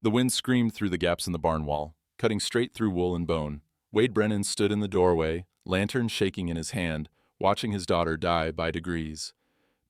The wind screamed through the gaps in the barn wall, cutting straight through wool and bone. Wade Brennan stood in the doorway, lantern shaking in his hand, watching his daughter die by degrees.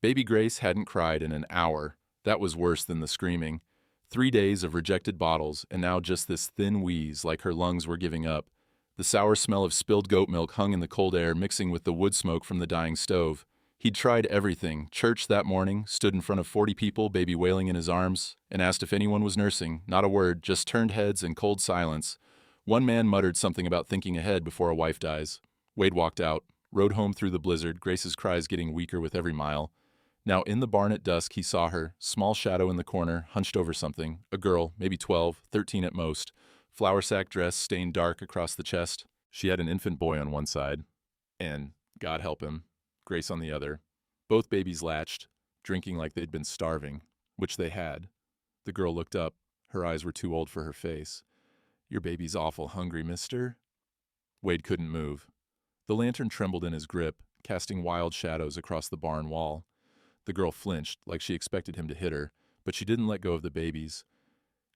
Baby Grace hadn't cried in an hour. That was worse than the screaming. 3 days of rejected bottles, and now just this thin wheeze like her lungs were giving up. The sour smell of spilled goat milk hung in the cold air, mixing with the wood smoke from the dying stove. He'd tried everything. Church that morning, stood in front of 40 people, baby wailing in his arms, and asked if anyone was nursing. Not a word, just turned heads and cold silence. One man muttered something about thinking ahead before a wife dies. Wade walked out, rode home through the blizzard, Grace's cries getting weaker with every mile. Now in the barn at dusk he saw her, small shadow in the corner, hunched over something, a girl, maybe 12, 13 at most, flour sack dress stained dark across the chest. She had an infant boy on one side, and, God help him, Grace on the other. Both babies latched, drinking like they'd been starving, which they had. The girl looked up. Her eyes were too old for her face. "Your baby's awful hungry, mister." Wade couldn't move. The lantern trembled in his grip, casting wild shadows across the barn wall. The girl flinched, like she expected him to hit her, but she didn't let go of the babies.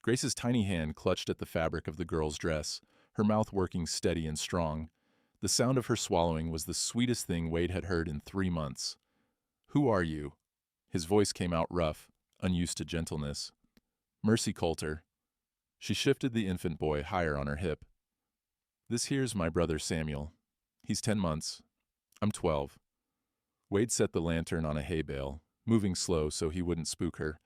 Grace's tiny hand clutched at the fabric of the girl's dress, her mouth working steady and strong. The sound of her swallowing was the sweetest thing Wade had heard in 3 months. "Who are you?" His voice came out rough, unused to gentleness. "Mercy Coulter." She shifted the infant boy higher on her hip. "This here's my brother Samuel. He's 10 months. I'm 12. Wade set the lantern on a hay bale, moving slow so he wouldn't spook her.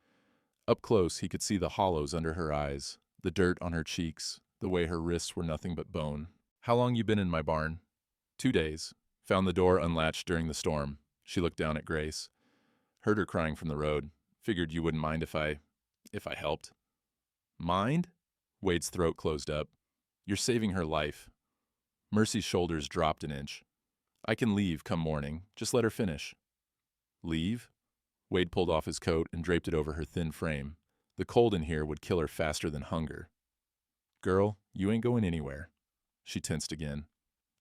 Up close he could see the hollows under her eyes, the dirt on her cheeks, the way her wrists were nothing but bone. "How long you been in my barn?" 2 days. Found the door unlatched during the storm." She looked down at Grace. "Heard her crying from the road. Figured you wouldn't mind if I helped." "Mind?" Wade's throat closed up. "You're saving her life." Mercy's shoulders dropped an inch. "I can leave come morning. Just let her finish." "Leave?" Wade pulled off his coat and draped it over her thin frame. The cold in here would kill her faster than hunger. "Girl, you ain't going anywhere." She tensed again.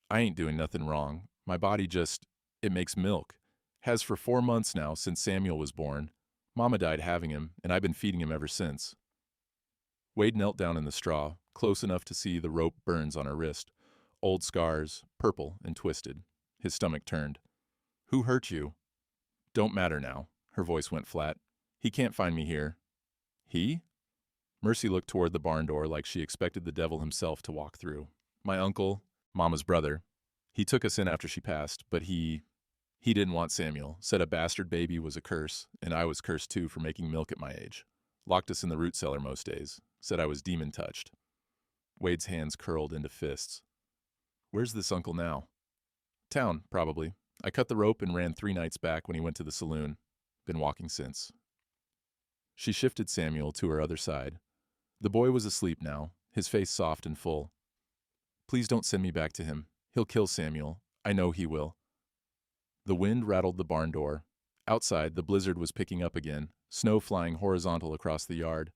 "I ain't doing nothing wrong. My body just, it makes milk. Has for 4 months now since Samuel was born. Mama died having him, and I've been feeding him ever since." Wade knelt down in the straw, close enough to see the rope burns on her wrist. Old scars, purple and twisted. His stomach turned. "Who hurt you?" "Don't matter now." Her voice went flat. "He can't find me here." "He?" Mercy looked toward the barn door like she expected the devil himself to walk through. "My uncle, Mama's brother. He took us in after she passed, but he didn't want Samuel. Said a bastard baby was a curse, and I was cursed too for making milk at my age. Locked us in the root cellar most days. Said I was demon-touched." Wade's hands curled into fists. "Where's this uncle now?" "Town, probably. I cut the rope and ran 3 nights back when he went to the saloon. Been walking since." She shifted Samuel to her other side. The boy was asleep now, his face soft and full. "Please don't send me back to him. He'll kill Samuel. I know he will." The wind rattled the barn door. Outside, the blizzard was picking up again, snow flying horizontal across the yard.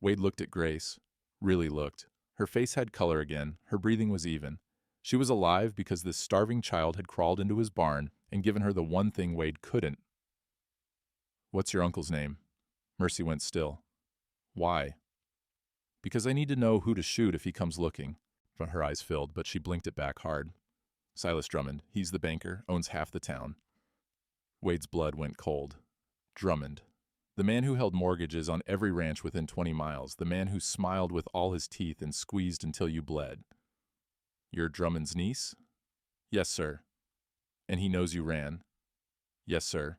Wade looked at Grace. Really looked. Her face had color again, her breathing was even. She was alive because this starving child had crawled into his barn and given her the one thing Wade couldn't. "What's your uncle's name?" Mercy went still. "Why?" "Because I need to know who to shoot if he comes looking." Her eyes filled, but she blinked it back hard. "Silas Drummond. He's the banker, owns half the town." Wade's blood went cold. Drummond. The man who held mortgages on every ranch within 20 miles. The man who smiled with all his teeth and squeezed until you bled. "You're Drummond's niece?" "Yes, sir." "And he knows you ran?" "Yes, sir."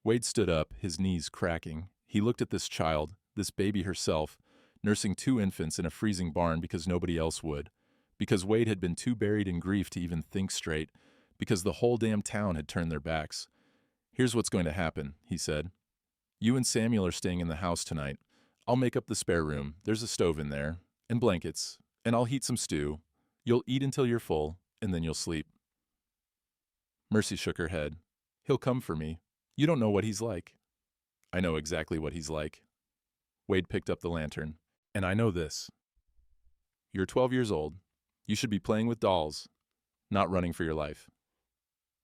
Wade stood up, his knees cracking. He looked at this child, this baby herself, nursing 2 infants in a freezing barn because nobody else would. Because Wade had been too buried in grief to even think straight. Because the whole damn town had turned their backs. "Here's what's going to happen," he said. "You and Samuel are staying in the house tonight. I'll make up the spare room. There's a stove in there. And blankets. And I'll heat some stew. You'll eat until you're full, and then you'll sleep." Mercy shook her head. "He'll come for me. You don't know what he's like." "I know exactly what he's like." Wade picked up the lantern. "And I know this. You're 12 years old. You should be playing with dolls, not running for your life.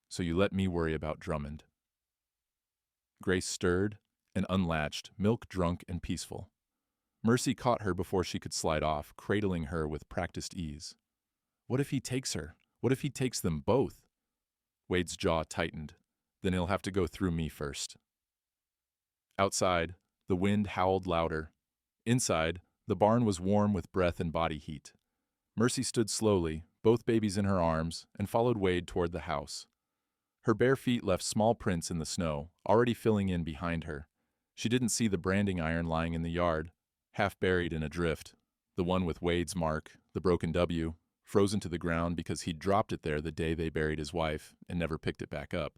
So you let me worry about Drummond." Grace stirred and unlatched, milk drunk and peaceful. Mercy caught her before she could slide off, cradling her with practiced ease. What if he takes her? What if he takes them both? Wade's jaw tightened. Then he'll have to go through me first. Outside, the wind howled louder. Inside, the barn was warm with breath and body heat. Mercy stood slowly, both babies in her arms, and followed Wade toward the house. Her bare feet left small prints in the snow, already filling in behind her. She didn't see the branding iron lying in the yard, half buried in a drift, the one with Wade's mark, the broken W, frozen to the ground because he'd dropped it there the day they buried his wife and never picked it back up.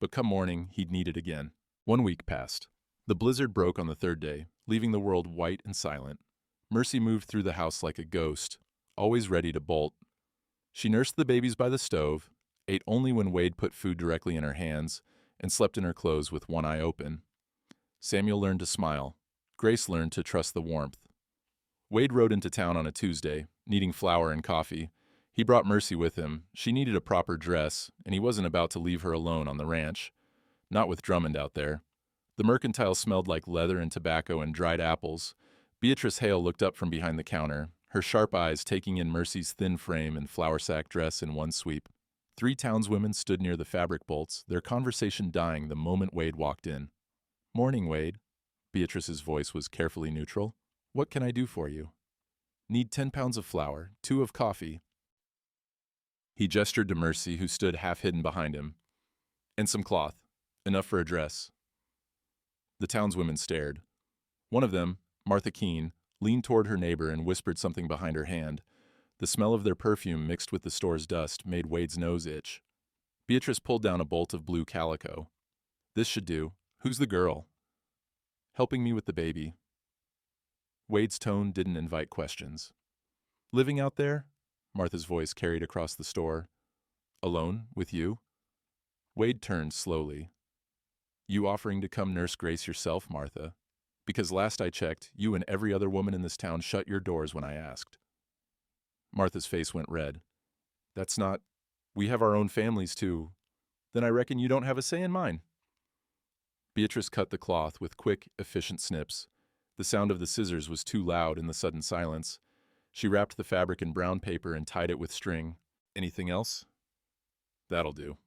But come morning, he'd need it again. 1 week passed. The blizzard broke on the third day, leaving the world white and silent. Mercy moved through the house like a ghost, always ready to bolt. She nursed the babies by the stove, ate only when Wade put food directly in her hands, and slept in her clothes with one eye open. Samuel learned to smile. Grace learned to trust the warmth. Wade rode into town on a Tuesday, needing flour and coffee. He brought Mercy with him. She needed a proper dress, and he wasn't about to leave her alone on the ranch. Not with Drummond out there. The mercantile smelled like leather and tobacco and dried apples. Beatrice Hale looked up from behind the counter, her sharp eyes taking in Mercy's thin frame and flour sack dress in one sweep. 3 townswomen stood near the fabric bolts, their conversation dying the moment Wade walked in. "Morning, Wade." Beatrice's voice was carefully neutral. "What can I do for you?" "Need 10 pounds of flour, 2 of coffee." He gestured to Mercy, who stood half-hidden behind him. "And some cloth. Enough for a dress." The townswomen stared. One of them, Martha Keene, leaned toward her neighbor and whispered something behind her hand. The smell of their perfume mixed with the store's dust made Wade's nose itch. Beatrice pulled down a bolt of blue calico. "This should do. Who's the girl?" "Helping me with the baby." Wade's tone didn't invite questions. "Living out there?" Martha's voice carried across the store. "Alone? With you?" Wade turned slowly. "You offering to come nurse Grace yourself, Martha? Because last I checked, you and every other woman in this town shut your doors when I asked." Martha's face went red. "That's not... We have our own families, too. Then I reckon you don't have a say in mine." Beatrice cut the cloth with quick, efficient snips. The sound of the scissors was too loud in the sudden silence. She wrapped the fabric in brown paper and tied it with string. "Anything else?" "That'll do."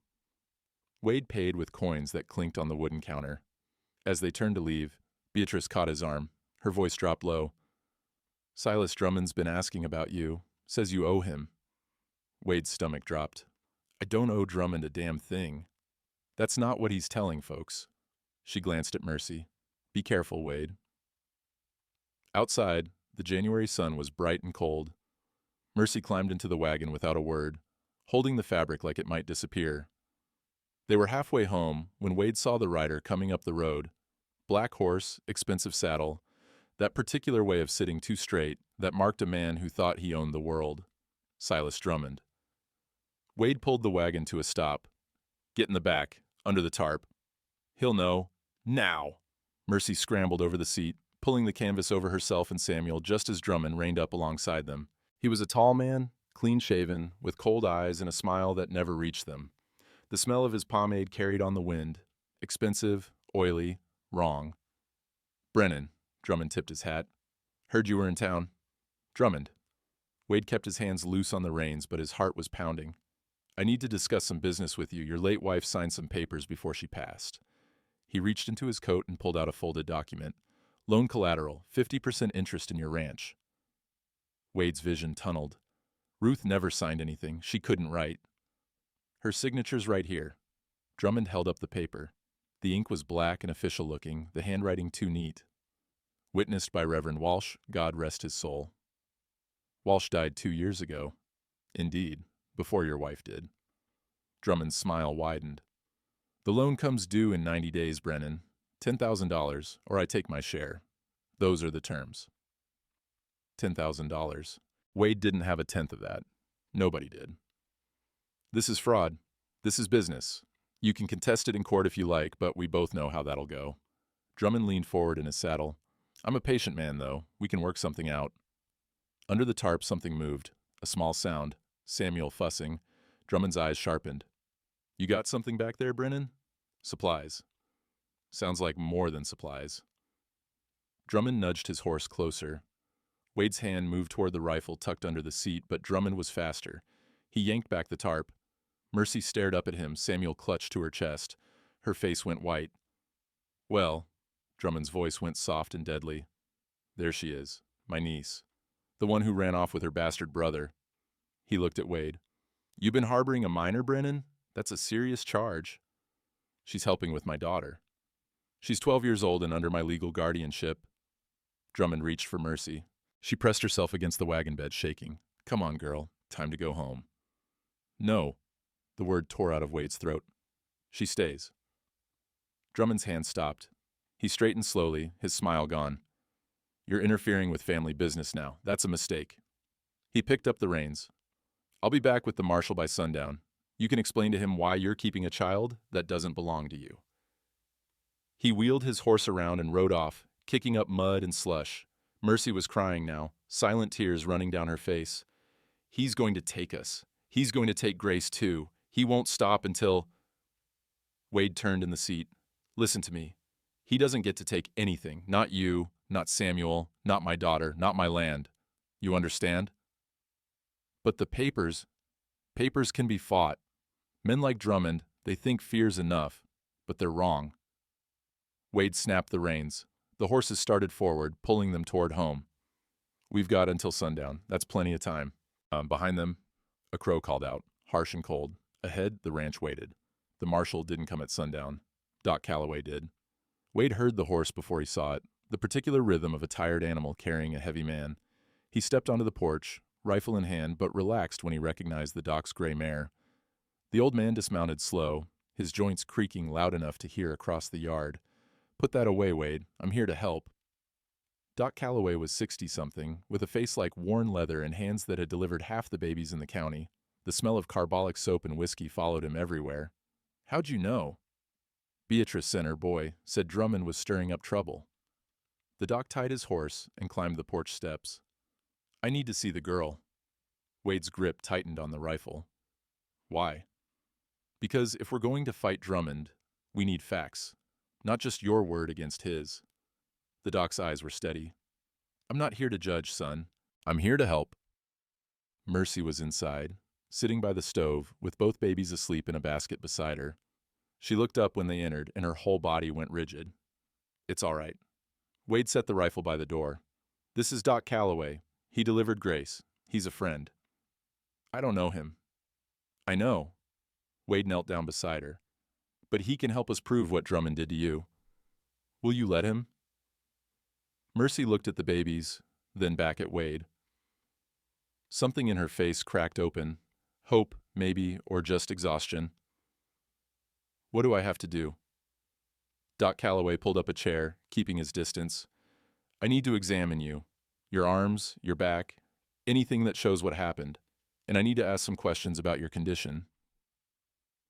Wade paid with coins that clinked on the wooden counter. As they turned to leave, Beatrice caught his arm. Her voice dropped low. "Silas Drummond's been asking about you. Says you owe him." Wade's stomach dropped. "I don't owe Drummond a damn thing. That's not what he's telling folks." She glanced at Mercy. "Be careful, Wade." Outside, the January sun was bright and cold. Mercy climbed into the wagon without a word, holding the fabric like it might disappear. They were halfway home when Wade saw the rider coming up the road. Black horse, expensive saddle, that particular way of sitting too straight that marked a man who thought he owned the world. Silas Drummond. Wade pulled the wagon to a stop. "Get in the back, under the tarp." "He'll know. Now!" Mercy scrambled over the seat, pulling the canvas over herself and Samuel just as Drummond reined up alongside them. He was a tall man, clean-shaven, with cold eyes and a smile that never reached them. The smell of his pomade carried on the wind. Expensive, oily, wrong. "Brennan," Drummond tipped his hat. "Heard you were in town." "Drummond." Wade kept his hands loose on the reins, but his heart was pounding. "I need to discuss some business with you. Your late wife signed some papers before she passed." He reached into his coat and pulled out a folded document. "Loan collateral, 50% interest in your ranch." Wade's vision tunneled. Ruth never signed anything. She couldn't write. "Her signature's right here." Drummond held up the paper. The ink was black and official-looking, the handwriting too neat. "Witnessed by Reverend Walsh, God rest his soul." "Walsh died 2 years ago." "Indeed, before your wife did." Drummond's smile widened. "The loan comes due in 90 days, Brennan. $10,000, or I take my share. Those are the terms." $10,000. Wade didn't have a tenth of that. Nobody did. "This is fraud. This is business. You can contest it in court if you like, but we both know how that'll go." Drummond leaned forward in his saddle. "I'm a patient man, though. We can work something out." Under the tarp, something moved. A small sound. Samuel fussing. Drummond's eyes sharpened. "You got something back there, Brennan?" "Supplies." "Sounds like more than supplies." Drummond nudged his horse closer. Wade's hand moved toward the rifle tucked under the seat, but Drummond was faster. He yanked back the tarp. Mercy stared up at him. Samuel clutched to her chest. Her face went white. "Well," Drummond's voice went soft and deadly. "There she is, my niece. The one who ran off with her bastard brother." He looked at Wade. "You been harboring a minor, Brennan? That's a serious charge." "She's helping with my daughter. She's 12 years old and under my legal guardianship." Drummond reached for Mercy. She pressed herself against the wagon bed, shaking. "Come on, girl. Time to go home." "No." The word tore out of Wade's throat. "She stays." Drummond's hand stopped. He straightened slowly, his smile gone. "You're interfering with family business now. That's a mistake." He picked up the reins. "I'll be back with the marshal by sundown. You can explain to him why you're keeping a child that doesn't belong to you." He wheeled his horse around and rode off, kicking up mud and slush. Mercy was crying now, silent tears running down her face. "He's going to take us. He's going to take Grace too. He won't stop until—" Wade turned in the seat. "Listen to me. He doesn't get to take anything. Not you, not Samuel, not my daughter, not my land. You understand? But the papers can be fought. Men like Drummond, they think fear's enough, but they're wrong." Wade snapped the reins. The horses started forward, pulling them toward home. "We've got until sundown. That's plenty of time." Behind them, a crow called out, harsh and cold. Ahead, the ranch waited. The marshal didn't come at sundown. Doc Calloway did. Wade heard the horse before he saw it, the particular rhythm of a tired animal carrying a heavy man. He stepped onto the porch, rifle in hand, but relaxed when he recognized the doc's gray mare. The old man dismounted slow, his joints creaking loud enough to hear across the yard. "Put that away, Wade. I'm here to help." Doc Calloway was 60-something, with a face like worn leather and hands that had delivered half the babies in the county. The smell of carbolic soap and whiskey followed him everywhere. "How'd you know?" "Beatrice sent her boy, said Drummond was stirring up trouble." The doc tied his horse and climbed the porch steps. "I need to see the girl." Wade's grip tightened on the rifle. "Why?" "Because if we're going to fight Drummond, we need facts. Not just your word against his." The doc's eyes were steady. "I'm not here to judge, son. I'm here to help." Mercy was inside, sitting by the stove, with both babies asleep in a basket beside her. She looked up when they entered, and her whole body went rigid. "It's all right." Wade set the rifle by the door. "This is Doc Calloway. He delivered Grace. He's a friend." "I don't know him." "I know." Wade knelt down beside her. "But he can help us prove what Drummond did to you. Will you let him?" Mercy looked at the babies, then back at Wade. Something in her face cracked open. Hope, maybe, or just exhaustion. "What do I have to do?" Doc Calloway pulled up a chair, keeping his distance. "I need to examine you. Your arms, your back, anything that shows what happened. And I need to ask some questions about your condition."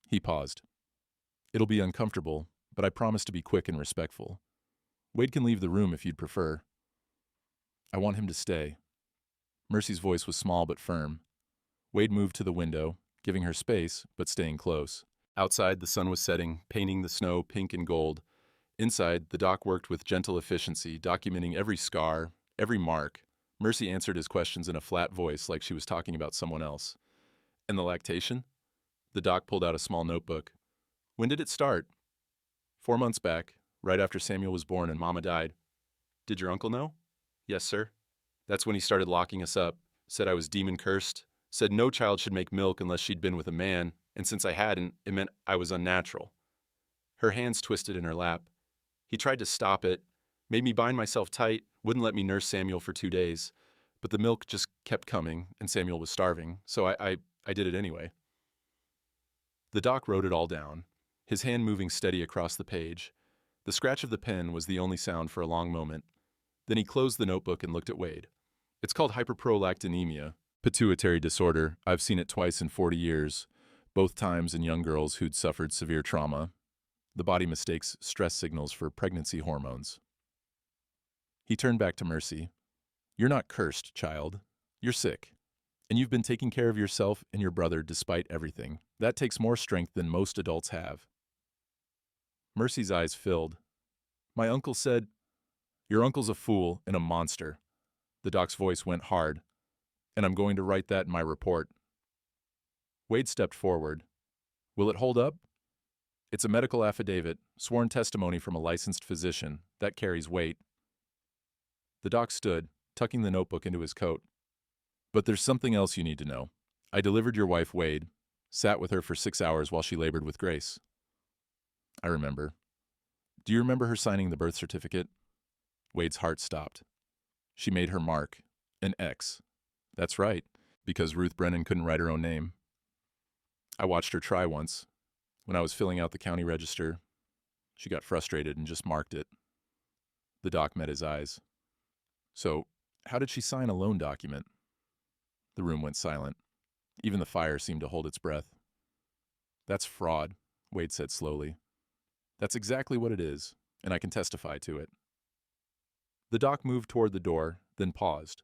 He paused. "It'll be uncomfortable, but I promise to be quick and respectful. Wade can leave the room if you'd prefer." "I want him to stay." Mercy's voice was small but firm. Wade moved to the window, giving her space, but staying close. Outside, the sun was setting, painting the snow pink and gold. Inside, the doc worked with gentle efficiency, documenting every scar, every mark. Mercy answered his questions in a flat voice like she was talking about someone else. "And the lactation?" The doc pulled out a small notebook. "When did it start?" 4 months back, right after Samuel was born and Mama died." "Did your uncle know?" "Yes, sir. That's when he started locking us up, said I was demon-cursed, said no child should make milk unless she'd been with a man, and since I hadn't, it meant I was unnatural." Her hands twisted in her lap. "He tried to stop it, made me bind myself tight, wouldn't let me nurse Samuel for 2 days. But the milk just kept coming, and Samuel was starving, so I did it anyway." The doc wrote it all down, his hand moving steady across the page. The scratch of the pen was the only sound for a long moment. Then he closed the notebook and looked at Wade. "It's called hyperprolactinemia, pituitary disorder. I've seen it twice in 40 years, both times in young girls who'd suffered severe trauma. The body mistakes stress signals for pregnancy hormones." He turned back to Mercy. "You're not cursed, child. You're sick. And you've been taking care of yourself and your brother despite everything. That takes more strength than most adults have." Mercy's eyes filled. "My uncle said—" Your uncle's a fool and a monster. The doc's voice went hard. And I'm going to write that in my report. Wade stepped forward. Will it hold up? It's a medical affidavit, sworn testimony from a licensed physician. That carries weight. The doc stood, tucking the notebook into his coat. But there's something else you need to know. I delivered your wife, Wade, sat with her for 6 hours while she labored with Grace. I remember. Do you remember her signing the birth certificate? Wade's heart stopped. She made her mark, an X. That's right, because Ruth Brennan couldn't write her own name. I watched her try once. When I was filling out the county register, she got frustrated and just marked it. The doc met his eyes. So, how did she sign a loan document? The room went silent. Even the fire seemed to hold its breath. That's fraud, Wade said slowly. That's exactly what it is, and I can testify to it. The doc moved toward the door, then paused.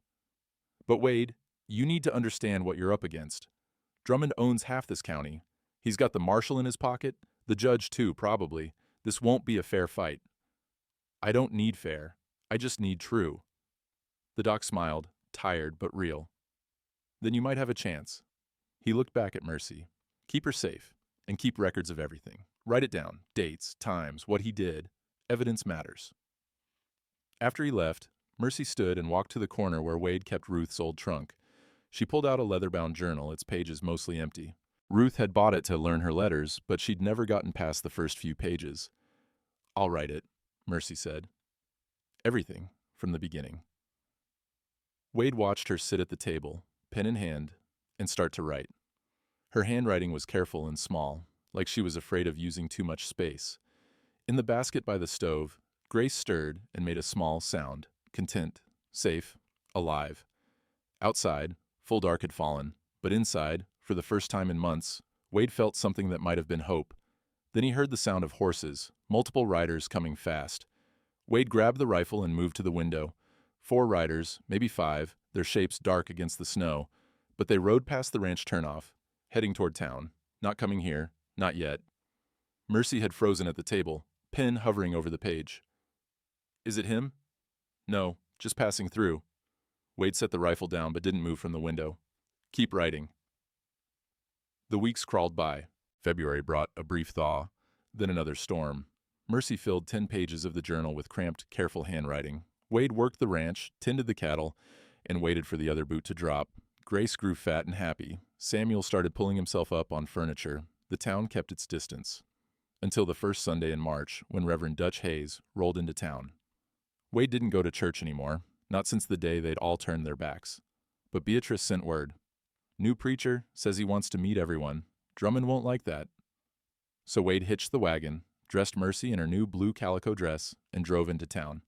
But Wade, you need to understand what you're up against. Drummond owns half this county. He's got the marshal in his pocket, the judge too, probably. This won't be a fair fight. I don't need fair. I just need true. The doc smiled, tired but real. Then you might have a chance. He looked back at Mercy. Keep her safe, and keep records of everything. Write it down, dates, times, what he did. Evidence matters. After he left, Mercy stood and walked to the corner where Wade kept Ruth's old trunk. She pulled out a leather-bound journal, its pages mostly empty. Ruth had bought it to learn her letters, but she'd never gotten past the first few pages. I'll write it, Mercy said. Everything, from the beginning. Wade watched her sit at the table, pen in hand, and start to write. Her handwriting was careful and small, like she was afraid of using too much space. In the basket by the stove, Grace stirred and made a small sound, content, safe, alive. Outside, full dark had fallen, but inside, for the first time in months, Wade felt something that might have been hope. Then he heard the sound of horses, multiple riders coming fast. Wade grabbed the rifle and moved to the window. 4 riders, maybe 5, their shapes dark against the snow, but they rode past the ranch turnoff, heading toward town. Not coming here, not yet. Mercy had frozen at the table, pen hovering over the page. Is it him? No, just passing through. Wade set the rifle down but didn't move from the window. Keep writing. The weeks crawled by. February brought a brief thaw, then another storm. Mercy filled 10 pages of the journal with cramped, careful handwriting. Wade worked the ranch, tended the cattle, and waited for the other boot to drop. Grace grew fat and happy. Samuel started pulling himself up on furniture. The town kept its distance. Until the first Sunday in March, when Reverend Dutch Hayes rolled into town. Wade didn't go to church anymore, not since the day they'd all turned their backs. But Beatrice sent word. New preacher, says he wants to meet everyone. Drummond won't like that. So Wade hitched the wagon, dressed Mercy in her new blue calico dress, and drove into town.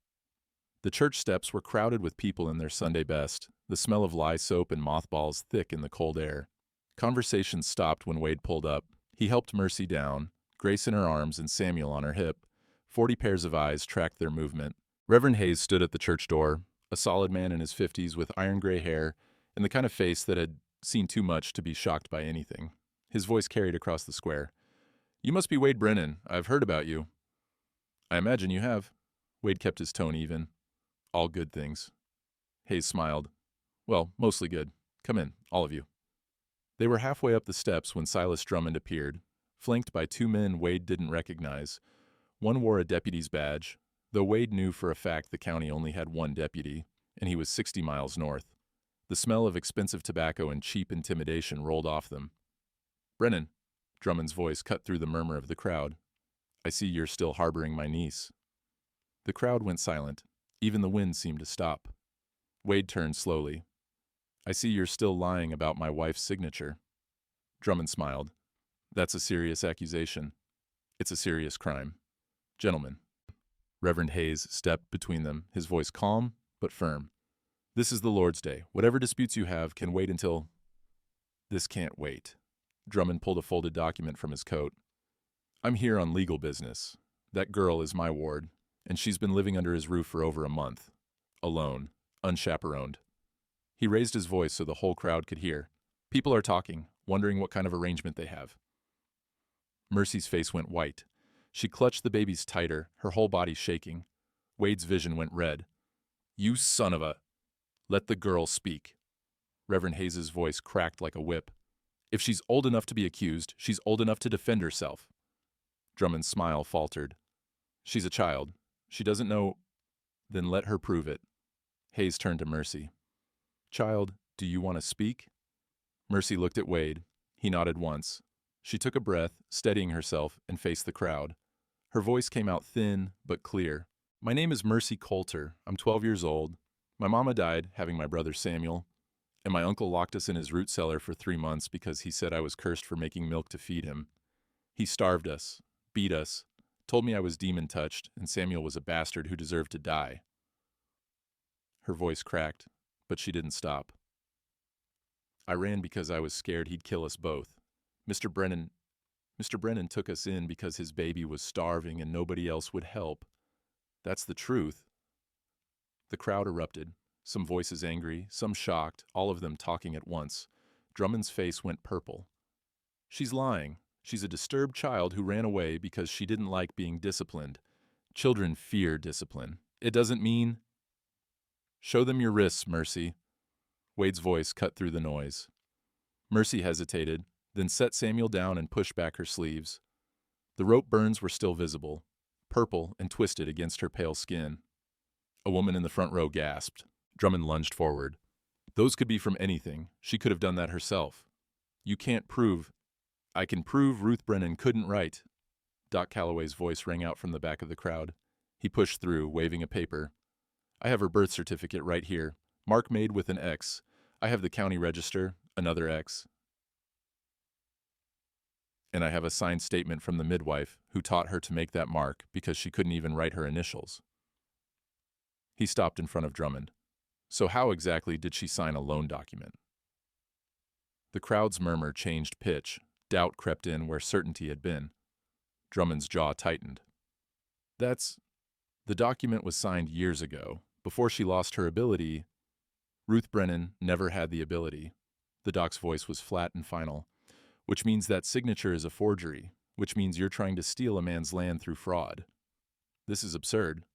The church steps were crowded with people in their Sunday best, the smell of lye soap and mothballs thick in the cold air. Conversation stopped when Wade pulled up. He helped Mercy down, Grace in her arms and Samuel on her hip. 40 pairs of eyes tracked their movement. Reverend Hayes stood at the church door, a solid man in his 50s with iron-gray hair and the kind of face that had seen too much to be shocked by anything. His voice carried across the square. You must be Wade Brennan. I've heard about you. I imagine you have. Wade kept his tone even. All good things. Hayes smiled. Well, mostly good. Come in, all of you. They were halfway up the steps when Silas Drummond appeared, flanked by 2 men Wade didn't recognize. One wore a deputy's badge, though Wade knew for a fact the county only had 1 deputy, and he was 60 miles north. The smell of expensive tobacco and cheap intimidation rolled off them. Brennan, Drummond's voice cut through the murmur of the crowd. I see you're still harboring my niece. The crowd went silent. Even the wind seemed to stop. Wade turned slowly. I see you're still lying about my wife's signature. Drummond smiled. That's a serious accusation. It's a serious crime. Gentlemen. Reverend Hayes stepped between them, his voice calm but firm. This is the Lord's Day. Whatever disputes you have can wait until... This can't wait. Drummond pulled a folded document from his coat. I'm here on legal business. That girl is my ward, and she's been living under his roof for over a month. Alone. Unchaperoned. He raised his voice so the whole crowd could hear. People are talking, wondering what kind of arrangement they have. Mercy's face went white. She clutched the babies tighter, her whole body shaking. Wade's vision went red. You son of a... Let the girl speak. Reverend Hayes's voice cracked like a whip. If she's old enough to be accused, she's old enough to defend herself. Drummond's smile faltered. She's a child. She doesn't know... Then let her prove it. Hayes turned to Mercy. Child, do you want to speak? Mercy looked at Wade. He nodded once. She took a breath, steadying herself, and faced the crowd. Her voice came out thin, but clear. My name is Mercy Coulter. I'm 12 years old. My mama died, having my brother Samuel, and my uncle locked us in his root cellar for 3 months because he said I was cursed for making milk to feed him. He starved us, beat us, told me I was demon-touched, and Samuel was a bastard who deserved to die. Her voice cracked, but she didn't stop. I ran because I was scared he'd kill us both. Mr. Brennan took us in because his baby was starving and nobody else would help. That's the truth. The crowd erupted, some voices angry, some shocked, all of them talking at once. Drummond's face went purple. She's lying. She's a disturbed child who ran away because she didn't like being disciplined. Children fear discipline. It doesn't mean... Show them your wrists, Mercy. Wade's voice cut through the noise. Mercy hesitated, then set Samuel down and pushed back her sleeves. The rope burns were still visible, purple and twisted against her pale skin. A woman in the front row gasped. Drummond lunged forward. Those could be from anything. She could have done that herself. You can't prove... I can prove Ruth Brennan couldn't write. Doc Calloway's voice rang out from the back of the crowd. He pushed through, waving a paper. I have her birth certificate right here. Mark made with an X. I have the county register, another X. And I have a signed statement from the midwife who taught her to make that mark because she couldn't even write her initials. He stopped in front of Drummond. So how exactly did she sign a loan document? The crowd's murmur changed pitch. Doubt crept in where certainty had been. Drummond's jaw tightened. The document was signed years ago, before she lost her ability. Ruth Brennan never had the ability. The doc's voice was flat and final. Which means that signature is a forgery, which means you're trying to steal a man's land through fraud. This is absurd.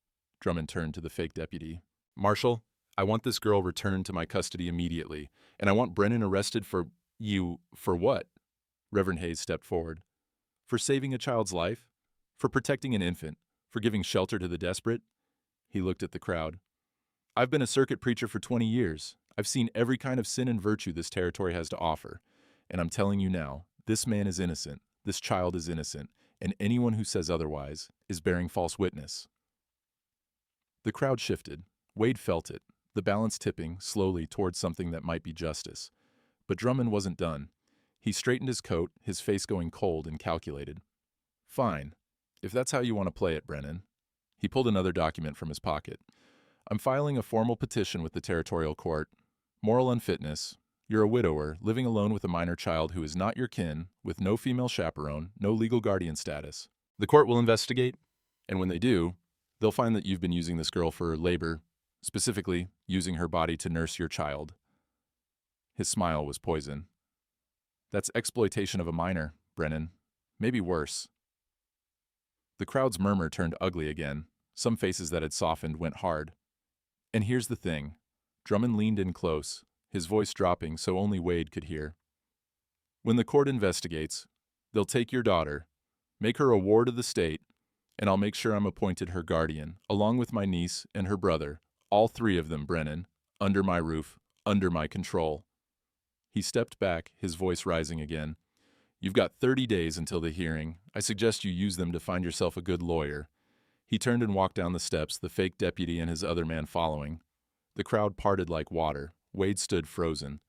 Drummond turned to the fake deputy. Marshal, I want this girl returned to my custody immediately, and I want Brennan arrested for what? Reverend Hayes stepped forward. For saving a child's life? For protecting an infant? For giving shelter to the desperate? He looked at the crowd. I've been a circuit preacher for 20 years. I've seen every kind of sin and virtue this territory has to offer. And I'm telling you now, this man is innocent, this child is innocent, and anyone who says otherwise is bearing false witness. The crowd shifted. Wade felt it, the balance tipping slowly towards something that might be justice. But Drummond wasn't done. He straightened his coat, his face going cold and calculated. Fine. If that's how you want to play it, Brennan. He pulled another document from his pocket. I'm filing a formal petition with the territorial court. Moral unfitness. You're a widower, living alone with a minor child who is not your kin, with no female chaperone, no legal guardian status. The court will investigate, and when they do, they'll find that you've been using this girl for labor, specifically using her body to nurse your child. His smile was poison. That's exploitation of a minor, Brennan. Maybe worse. The crowd's murmur turned ugly again. Some faces that had softened went hard. And here's the thing. Drummond leaned in close, his voice dropping so only Wade could hear. When the court investigates, they'll take your daughter, make her a ward of the state, and I'll make sure I'm appointed her guardian, along with my niece and her brother, all 3 of them, Brennan, under my roof, under my control. He stepped back, his voice rising again. You've got 30 days until the hearing. I suggest you use them to find yourself a good lawyer. He turned and walked down the steps, the fake deputy and his other man following. The crowd parted like water. Wade stood frozen.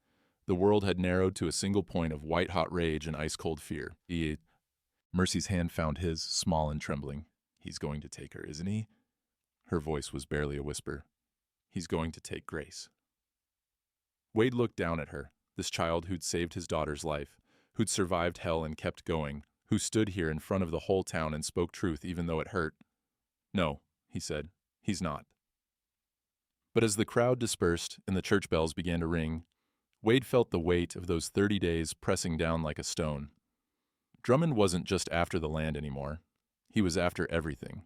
The world had narrowed to a single point of white-hot rage and ice-cold fear. Mercy's hand found his, small and trembling. He's going to take her, isn't he? Her voice was barely a whisper. He's going to take Grace. Wade looked down at her, this child who'd saved his daughter's life, who'd survived hell and kept going, who stood here in front of the whole town and spoke truth even though it hurt. No, he said, he's not. But as the crowd dispersed and the church bells began to ring, Wade felt the weight of those 30 days pressing down like a stone. Drummond wasn't just after the land anymore. He was after everything.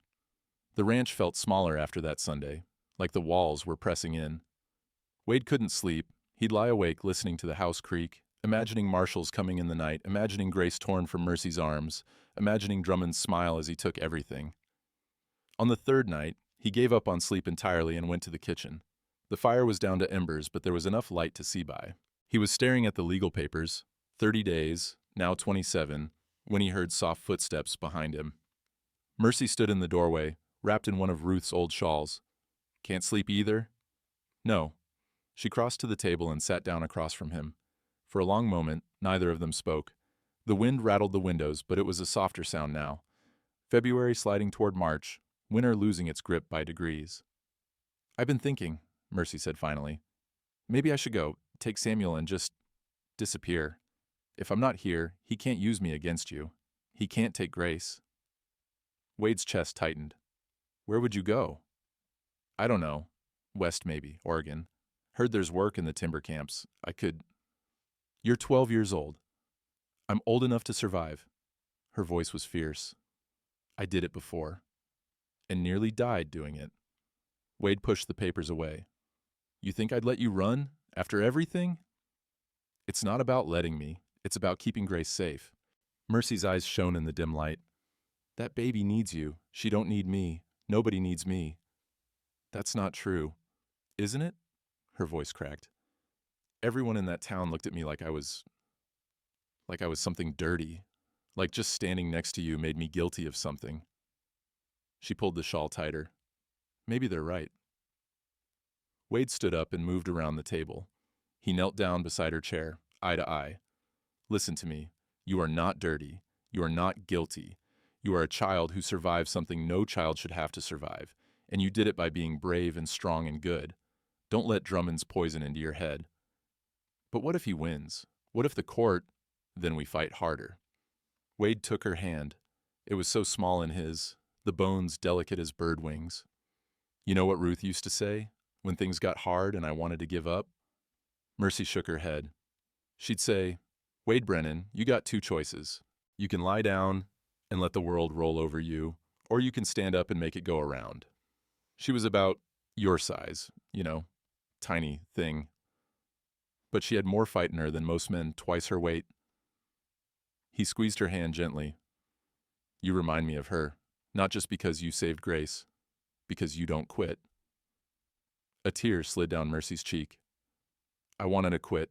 The ranch felt smaller after that Sunday, like the walls were pressing in. Wade couldn't sleep. He'd lie awake listening to the house creak, imagining marshals coming in the night, imagining Grace torn from Mercy's arms, imagining Drummond's smile as he took everything. On the third night, he gave up on sleep entirely and went to the kitchen. The fire was down to embers, but there was enough light to see by. He was staring at the legal papers, 30 days, now 27, when he heard soft footsteps behind him. Mercy stood in the doorway, wrapped in one of Ruth's old shawls. "Can't sleep either?" "No." She crossed to the table and sat down across from him. For a long moment, neither of them spoke. The wind rattled the windows, but it was a softer sound now. February sliding toward March, winter losing its grip by degrees. "I've been thinking," Mercy said finally. "Maybe I should go, take Samuel and just disappear. If I'm not here, he can't use me against you. He can't take Grace." Wade's chest tightened. "Where would you go?" "I don't know. West maybe, Oregon. Heard there's work in the timber camps. I could—" "You're 12 years old. I'm old enough to survive." Her voice was fierce. "I did it before. And nearly died doing it." Wade pushed the papers away. "You think I'd let you run? After everything?" "It's not about letting me. It's about keeping Grace safe." Mercy's eyes shone in the dim light. "That baby needs you. She don't need me. Nobody needs me." "That's not true. Isn't it?" Her voice cracked. "Everyone in that town looked at me like I was something dirty. Like just standing next to you made me guilty of something." She pulled the shawl tighter. "Maybe they're right." Wade stood up and moved around the table. He knelt down beside her chair, eye to eye. "Listen to me. You are not dirty. You are not guilty. You are a child who survived something no child should have to survive, and you did it by being brave and strong and good. Don't let Drummond's poison into your head." "But what if he wins? What if the court—" "Then we fight harder." Wade took her hand. It was so small in his, the bones delicate as bird wings. "You know what Ruth used to say, when things got hard and I wanted to give up?" Mercy shook her head. She'd say, "Wade Brennan, you got two choices. You can lie down and let the world roll over you, or you can stand up and make it go around." She was about your size, tiny thing. But she had more fight in her than most men twice her weight. He squeezed her hand gently. "You remind me of her, not just because you saved Grace, because you don't quit." A tear slid down Mercy's cheek. "I wanted to quit.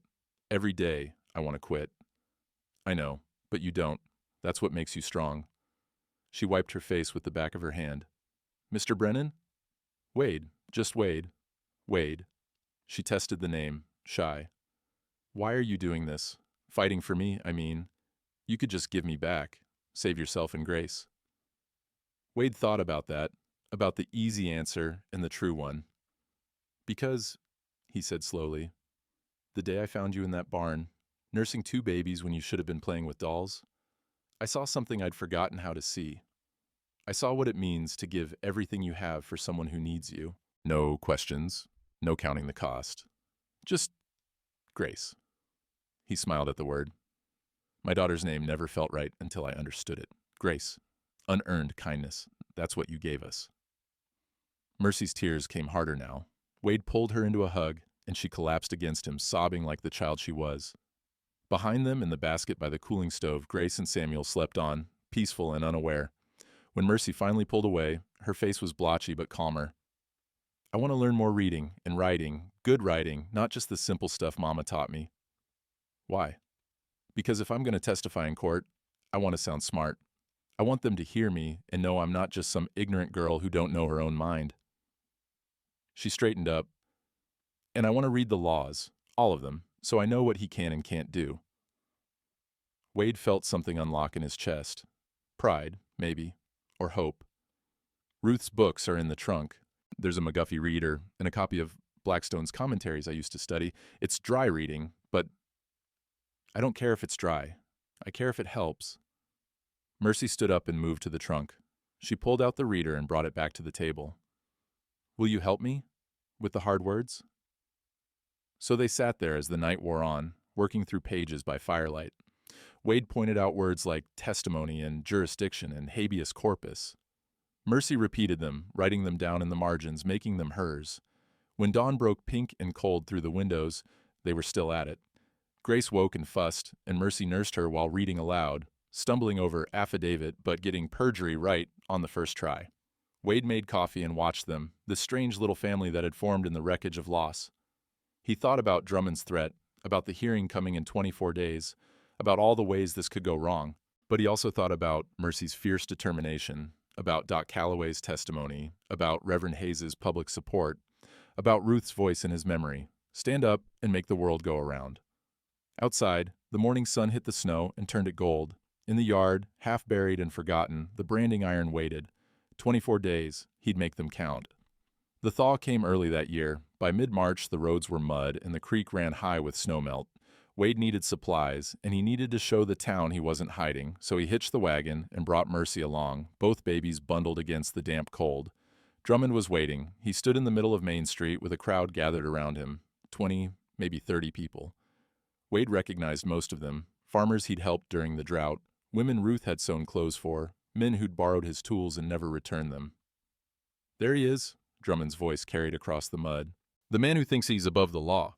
Every day I want to quit." "I know, but you don't. That's what makes you strong." She wiped her face with the back of her hand. "Mr. Brennan?" "Wade, just Wade. Wade." She tested the name, shy. "Why are you doing this? Fighting for me, I mean. You could just give me back. Save yourself and Grace." Wade thought about that, about the easy answer and the true one. "Because," he said slowly, "the day I found you in that barn, nursing two babies when you should have been playing with dolls, I saw something I'd forgotten how to see. I saw what it means to give everything you have for someone who needs you. No questions, no counting the cost. Just Grace." He smiled at the word. "My daughter's name never felt right until I understood it. Grace. Unearned kindness. That's what you gave us." Mercy's tears came harder now. Wade pulled her into a hug, and she collapsed against him, sobbing like the child she was. Behind them, in the basket by the cooling stove, Grace and Samuel slept on, peaceful and unaware. When Mercy finally pulled away, her face was blotchy but calmer. "I want to learn more reading and writing, good writing, not just the simple stuff Mama taught me." "Why?" "Because if I'm going to testify in court, I want to sound smart. I want them to hear me and know I'm not just some ignorant girl who don't know her own mind." She straightened up. "And I want to read the laws, all of them, so I know what he can and can't do." Wade felt something unlock in his chest. Pride, maybe, or hope. "Ruth's books are in the trunk. There's a McGuffey reader and a copy of Blackstone's commentaries I used to study. It's dry reading, but I don't care if it's dry. I care if it helps." Mercy stood up and moved to the trunk. She pulled out the reader and brought it back to the table. "Will you help me? With the hard words?" So they sat there as the night wore on, working through pages by firelight. Wade pointed out words like testimony and jurisdiction and habeas corpus. Mercy repeated them, writing them down in the margins, making them hers. When dawn broke pink and cold through the windows, they were still at it. Grace woke and fussed, and Mercy nursed her while reading aloud, stumbling over affidavit but getting perjury right on the first try. Wade made coffee and watched them, this strange little family that had formed in the wreckage of loss. He thought about Drummond's threat, about the hearing coming in 24 days, about all the ways this could go wrong. But he also thought about Mercy's fierce determination, about Doc Calloway's testimony, about Reverend Hayes's public support, about Ruth's voice in his memory. Stand up and make the world go around. Outside, the morning sun hit the snow and turned it gold. In the yard, half buried and forgotten, the branding iron waited. 24 days, he'd make them count. The thaw came early that year. By mid-March, the roads were mud and the creek ran high with snowmelt. Wade needed supplies, and he needed to show the town he wasn't hiding, so he hitched the wagon and brought Mercy along, both babies bundled against the damp cold. Drummond was waiting. He stood in the middle of Main Street with a crowd gathered around him, 20, maybe 30 people. Wade recognized most of them, farmers he'd helped during the drought, women Ruth had sewn clothes for, men who'd borrowed his tools and never returned them. "There he is," Drummond's voice carried across the mud. "The man who thinks he's above the law."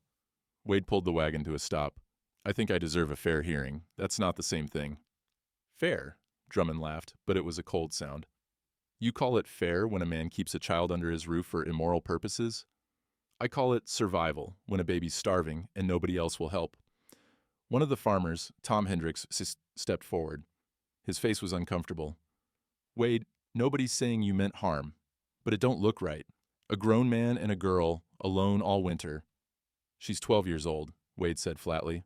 Wade pulled the wagon to a stop. "I think I deserve a fair hearing. That's not the same thing." "Fair?" Drummond laughed, but it was a cold sound. "You call it fair when a man keeps a child under his roof for immoral purposes? I call it survival when a baby's starving and nobody else will help." One of the farmers, Tom Hendricks, stepped forward. His face was uncomfortable. "Wade, nobody's saying you meant harm, but it don't look right. A grown man and a girl, alone all winter." "She's 12 years old," Wade said flatly.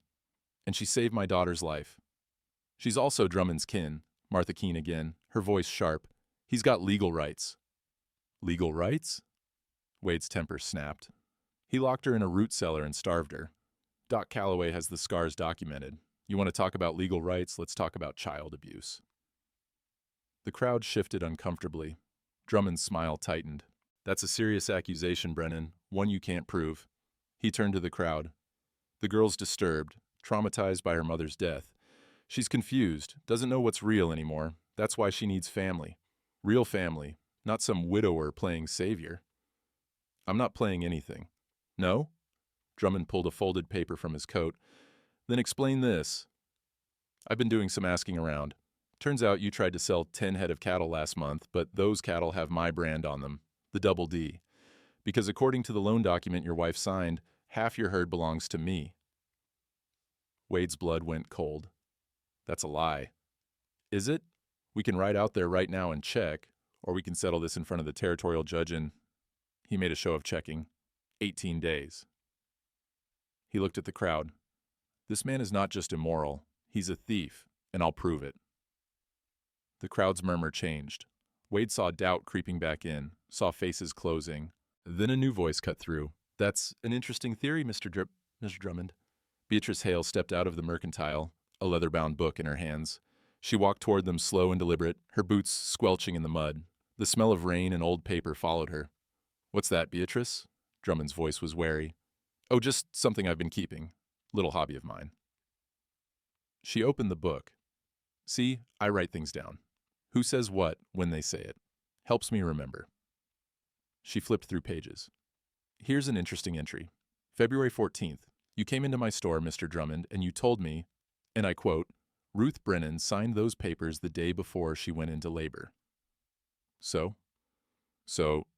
"And she saved my daughter's life." "She's also Drummond's kin," Martha Keene again, her voice sharp. "He's got legal rights." "Legal rights?" Wade's temper snapped. "He locked her in a root cellar and starved her. Doc Calloway has the scars documented. You want to talk about legal rights? Let's talk about child abuse." The crowd shifted uncomfortably. Drummond's smile tightened. "That's a serious accusation, Brennan, one you can't prove." He turned to the crowd. "The girl's disturbed, traumatized by her mother's death. She's confused, doesn't know what's real anymore. That's why she needs family. Real family, not some widower playing savior." "I'm not playing anything." "No?" Drummond pulled a folded paper from his coat. "Then explain this. I've been doing some asking around. Turns out you tried to sell 10 head of cattle last month, but those cattle have my brand on them, the Double D. Because according to the loan document your wife signed, half your herd belongs to me." Wade's blood went cold. "That's a lie." "Is it? We can ride out there right now and check, or we can settle this in front of the territorial judge in," he made a show of checking, "18 days. He looked at the crowd. "This man is not just immoral. He's a thief, and I'll prove it." The crowd's murmur changed. Wade saw doubt creeping back in, saw faces closing. Then a new voice cut through. "That's an interesting theory, Mr. Drummond." Beatrice Hale stepped out of the mercantile, a leather-bound book in her hands. She walked toward them slow and deliberate, her boots squelching in the mud. The smell of rain and old paper followed her. "What's that, Beatrice?" Drummond's voice was wary. "Oh, just something I've been keeping. Little hobby of mine." She opened the book. "See, I write things down. Who says what when they say it. Helps me remember." She flipped through pages. "Here's an interesting entry. February 14th. You came into my store, Mr. Drummond, and you told me, and I quote, 'Ruth Brennan signed those papers the day before she went into labor.' So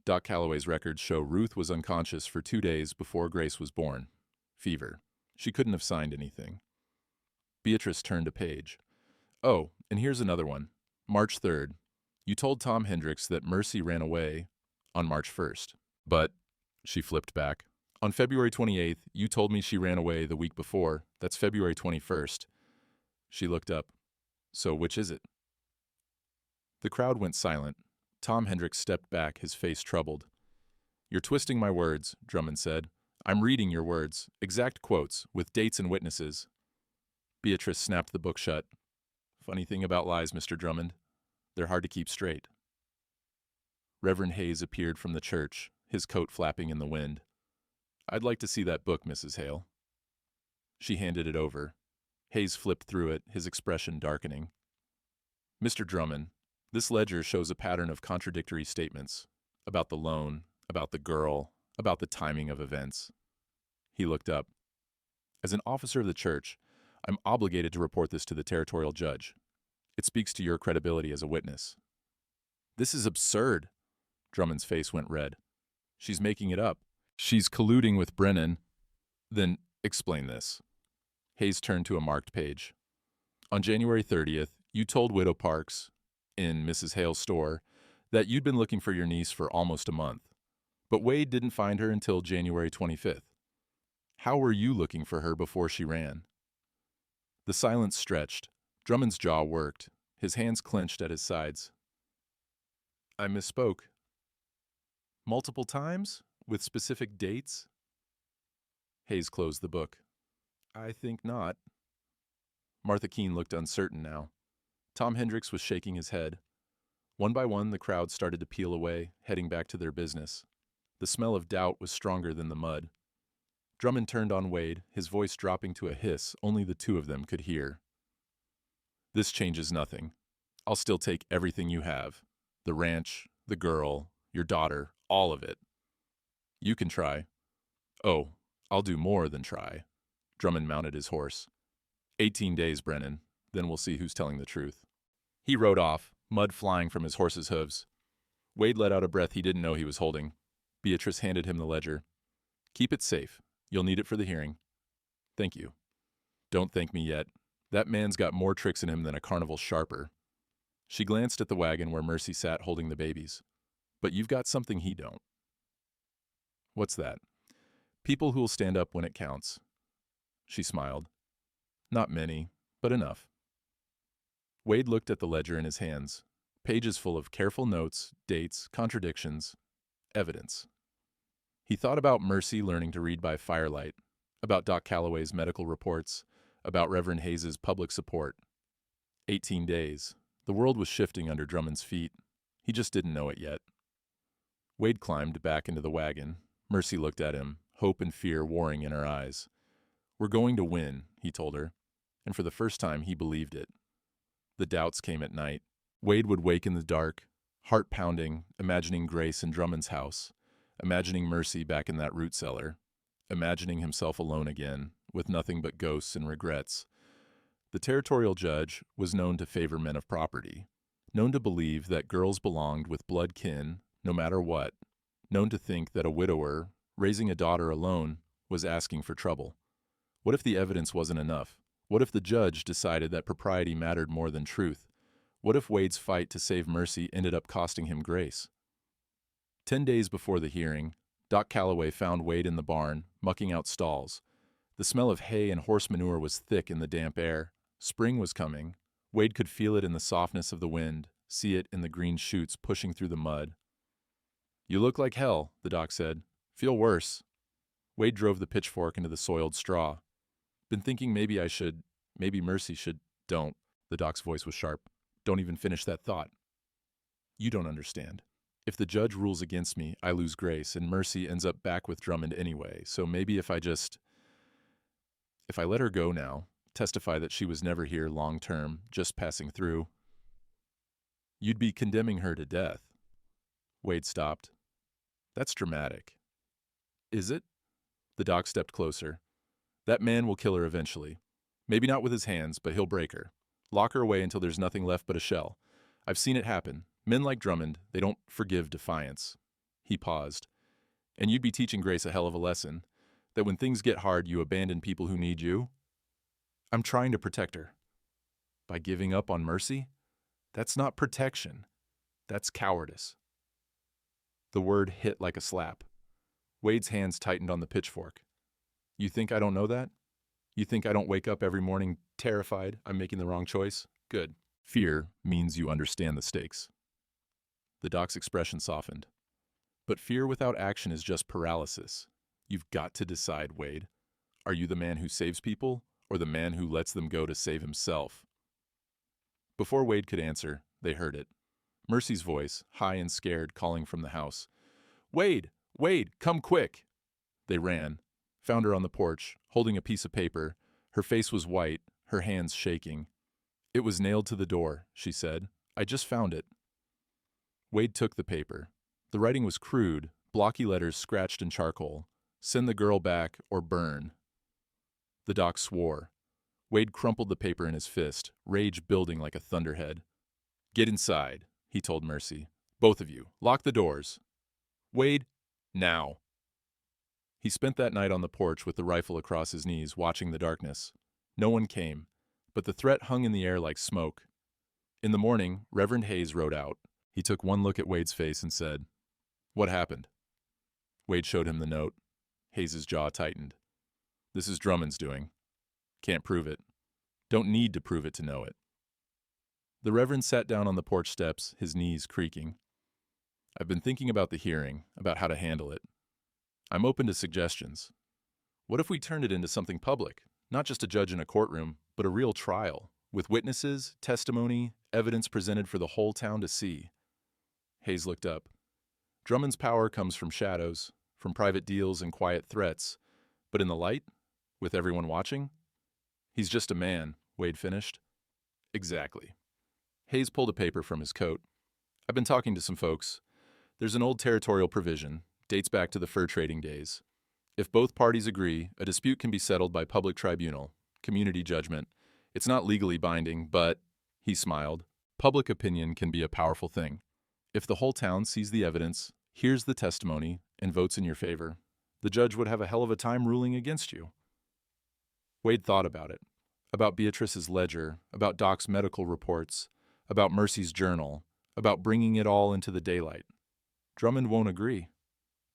Doc Calloway's records show Ruth was unconscious for 2 days before Grace was born. Fever. She couldn't have signed anything." Beatrice turned a page. "Oh, and here's another one. March 3rd. You told Tom Hendricks that Mercy ran away on March 1st. But," she flipped back, "on February 28th, you told me she ran away the week before. That's February 21st. She looked up. "So which is it?" The crowd went silent. Tom Hendricks stepped back, his face troubled. "You're twisting my words," Drummond said. "I'm reading your words, exact quotes, with dates and witnesses." Beatrice snapped the book shut. "Funny thing about lies, Mr. Drummond. They're hard to keep straight." Reverend Hayes appeared from the church, his coat flapping in the wind. "I'd like to see that book, Mrs. Hale." She handed it over. Hayes flipped through it, his expression darkening. "Mr. Drummond, This ledger shows a pattern of contradictory statements about the loan, about the girl, about the timing of events. He looked up. As an officer of the church, I'm obligated to report this to the territorial judge. It speaks to your credibility as a witness. This is absurd. Drummond's face went red. She's making it up. She's colluding with Brennan. Then explain this. Hayes turned to a marked page. On January 30th, you told Widow Parks, in Mrs. Hale's store, that you'd been looking for your niece for almost a month. But Wade didn't find her until January 25th. How were you looking for her before she ran? The silence stretched. Drummond's jaw worked. His hands clenched at his sides. I misspoke. Multiple times? With specific dates? Hayes closed the book. I think not. Martha Keene looked uncertain now. Tom Hendricks was shaking his head. One by one, the crowd started to peel away, heading back to their business. The smell of doubt was stronger than the mud. Drummond turned on Wade, his voice dropping to a hiss only the two of them could hear. This changes nothing. I'll still take everything you have. The ranch, the girl, your daughter, all of it. You can try. Oh, I'll do more than try. Drummond mounted his horse. 18 days, Brennan. Then we'll see who's telling the truth. He rode off, mud flying from his horse's hooves. Wade let out a breath he didn't know he was holding. Beatrice handed him the ledger. Keep it safe. You'll need it for the hearing. Thank you. Don't thank me yet. That man's got more tricks in him than a carnival sharper. She glanced at the wagon where Mercy sat holding the babies. But you've got something he don't. What's that? People who'll stand up when it counts. She smiled. Not many, but enough. Wade looked at the ledger in his hands, pages full of careful notes, dates, contradictions, evidence. He thought about Mercy learning to read by firelight, about Doc Calloway's medical reports, about Reverend Hayes's public support. 18 days. The world was shifting under Drummond's feet. He just didn't know it yet. Wade climbed back into the wagon. Mercy looked at him, hope and fear warring in her eyes. We're going to win, he told her, and for the first time he believed it. The doubts came at night. Wade would wake in the dark, heart pounding, imagining Grace in Drummond's house, imagining Mercy back in that root cellar, imagining himself alone again, with nothing but ghosts and regrets. The territorial judge was known to favor men of property, known to believe that girls belonged with blood kin, no matter what, known to think that a widower, raising a daughter alone, was asking for trouble. What if the evidence wasn't enough? What if the judge decided that propriety mattered more than truth? What if Wade's fight to save Mercy ended up costing him Grace? 10 days before the hearing, Doc Calloway found Wade in the barn, mucking out stalls. The smell of hay and horse manure was thick in the damp air. Spring was coming. Wade could feel it in the softness of the wind, see it in the green shoots pushing through the mud. You look like hell, the doc said. Feel worse. Wade drove the pitchfork into the soiled straw. Been thinking maybe Mercy should. Don't. The doc's voice was sharp. Don't even finish that thought. You don't understand. If the judge rules against me, I lose Grace, and Mercy ends up back with Drummond anyway, so maybe if I let her go now, testify that she was never here long-term, just passing through, you'd be condemning her to death. Wade stopped. That's dramatic. Is it? The doc stepped closer. That man will kill her eventually. Maybe not with his hands, but he'll break her. Lock her away until there's nothing left but a shell. I've seen it happen. Men like Drummond, they don't forgive defiance. He paused. And you'd be teaching Grace a hell of a lesson, that when things get hard, you abandon people who need you. I'm trying to protect her. By giving up on Mercy? That's not protection. That's cowardice. The word hit like a slap. Wade's hands tightened on the pitchfork. You think I don't know that? You think I don't wake up every morning terrified I'm making the wrong choice? Good. Fear means you understand the stakes. The doc's expression softened. But fear without action is just paralysis. You've got to decide, Wade. Are you the man who saves people, or the man who lets them go to save himself? Before Wade could answer, they heard it. Mercy's voice, high and scared, calling from the house. Wade! Wade! Come quick! They ran, found her on the porch, holding a piece of paper. Her face was white, her hands shaking. It was nailed to the door, she said. I just found it. Wade took the paper. The writing was crude, blocky letters scratched in charcoal. Send the girl back or burn. The doc swore. Wade crumpled the paper in his fist, rage building like a thunderhead. Get inside, he told Mercy. Both of you, lock the doors. Wade, now. He spent that night on the porch with the rifle across his knees, watching the darkness. No one came, but the threat hung in the air like smoke. In the morning, Reverend Hayes rode out. He took one look at Wade's face and said, "What happened?" Wade showed him the note. Hayes' jaw tightened. "This is Drummond's doing. Can't prove it. Don't need to prove it to know it." The Reverend sat down on the porch steps, his knees creaking. "I've been thinking about the hearing, about how to handle it. I'm open to suggestions. What if we turned it into something public? Not just a judge in a courtroom, but a real trial, with witnesses, testimony, evidence presented for the whole town to see." Hayes looked up. Drummond's power comes from shadows, from private deals and quiet threats. But in the light, with everyone watching? He's just a man, Wade finished. Exactly. Hayes pulled a paper from his coat. "I've been talking to some folks. There's an old territorial provision, dates back to the fur trading days. If both parties agree, a dispute can be settled by public tribunal, community judgment. It's not legally binding, but," he smiled, "public opinion can be a powerful thing. If the whole town sees the evidence, hears the testimony, and votes in your favor, the judge would have a hell of a time ruling against you." Wade thought about it, about Beatrice's ledger, about Doc's medical reports, about Mercy's journal, about bringing it all into the daylight. Drummond won't agree.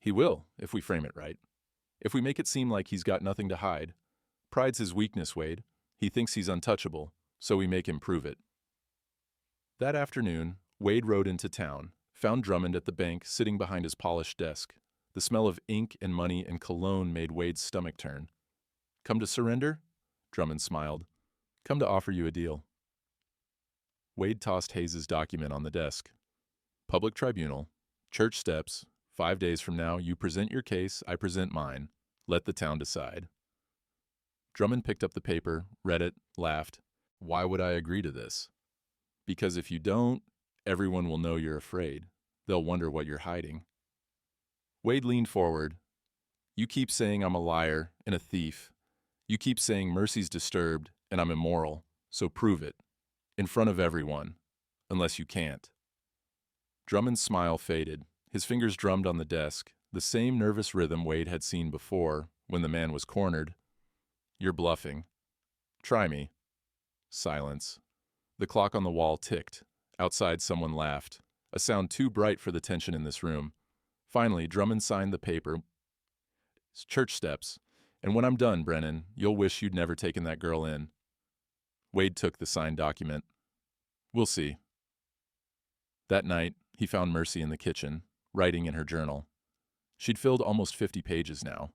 He will, if we frame it right. If we make it seem like he's got nothing to hide. Pride's his weakness, Wade. He thinks he's untouchable, so we make him prove it. That afternoon, Wade rode into town, found Drummond at the bank sitting behind his polished desk. The smell of ink and money and cologne made Wade's stomach turn. "Come to surrender?" Drummond smiled. "Come to offer you a deal." Wade tossed Hayes' document on the desk. "Public tribunal, church steps, 5 days from now you present your case, I present mine. Let the town decide." Drummond picked up the paper, read it, laughed. "Why would I agree to this?" "Because if you don't, everyone will know you're afraid. They'll wonder what you're hiding." Wade leaned forward. "You keep saying I'm a liar and a thief. You keep saying Mercy's disturbed and I'm immoral, so prove it. In front of everyone. Unless you can't." Drummond's smile faded. His fingers drummed on the desk, the same nervous rhythm Wade had seen before, when the man was cornered. "You're bluffing. Try me." Silence. The clock on the wall ticked. Outside someone laughed, a sound too bright for the tension in this room. Finally, Drummond signed the paper. "It's church steps. And when I'm done, Brennan, you'll wish you'd never taken that girl in." Wade took the signed document. "We'll see." That night, he found Mercy in the kitchen, writing in her journal. She'd filled almost 50 pages now.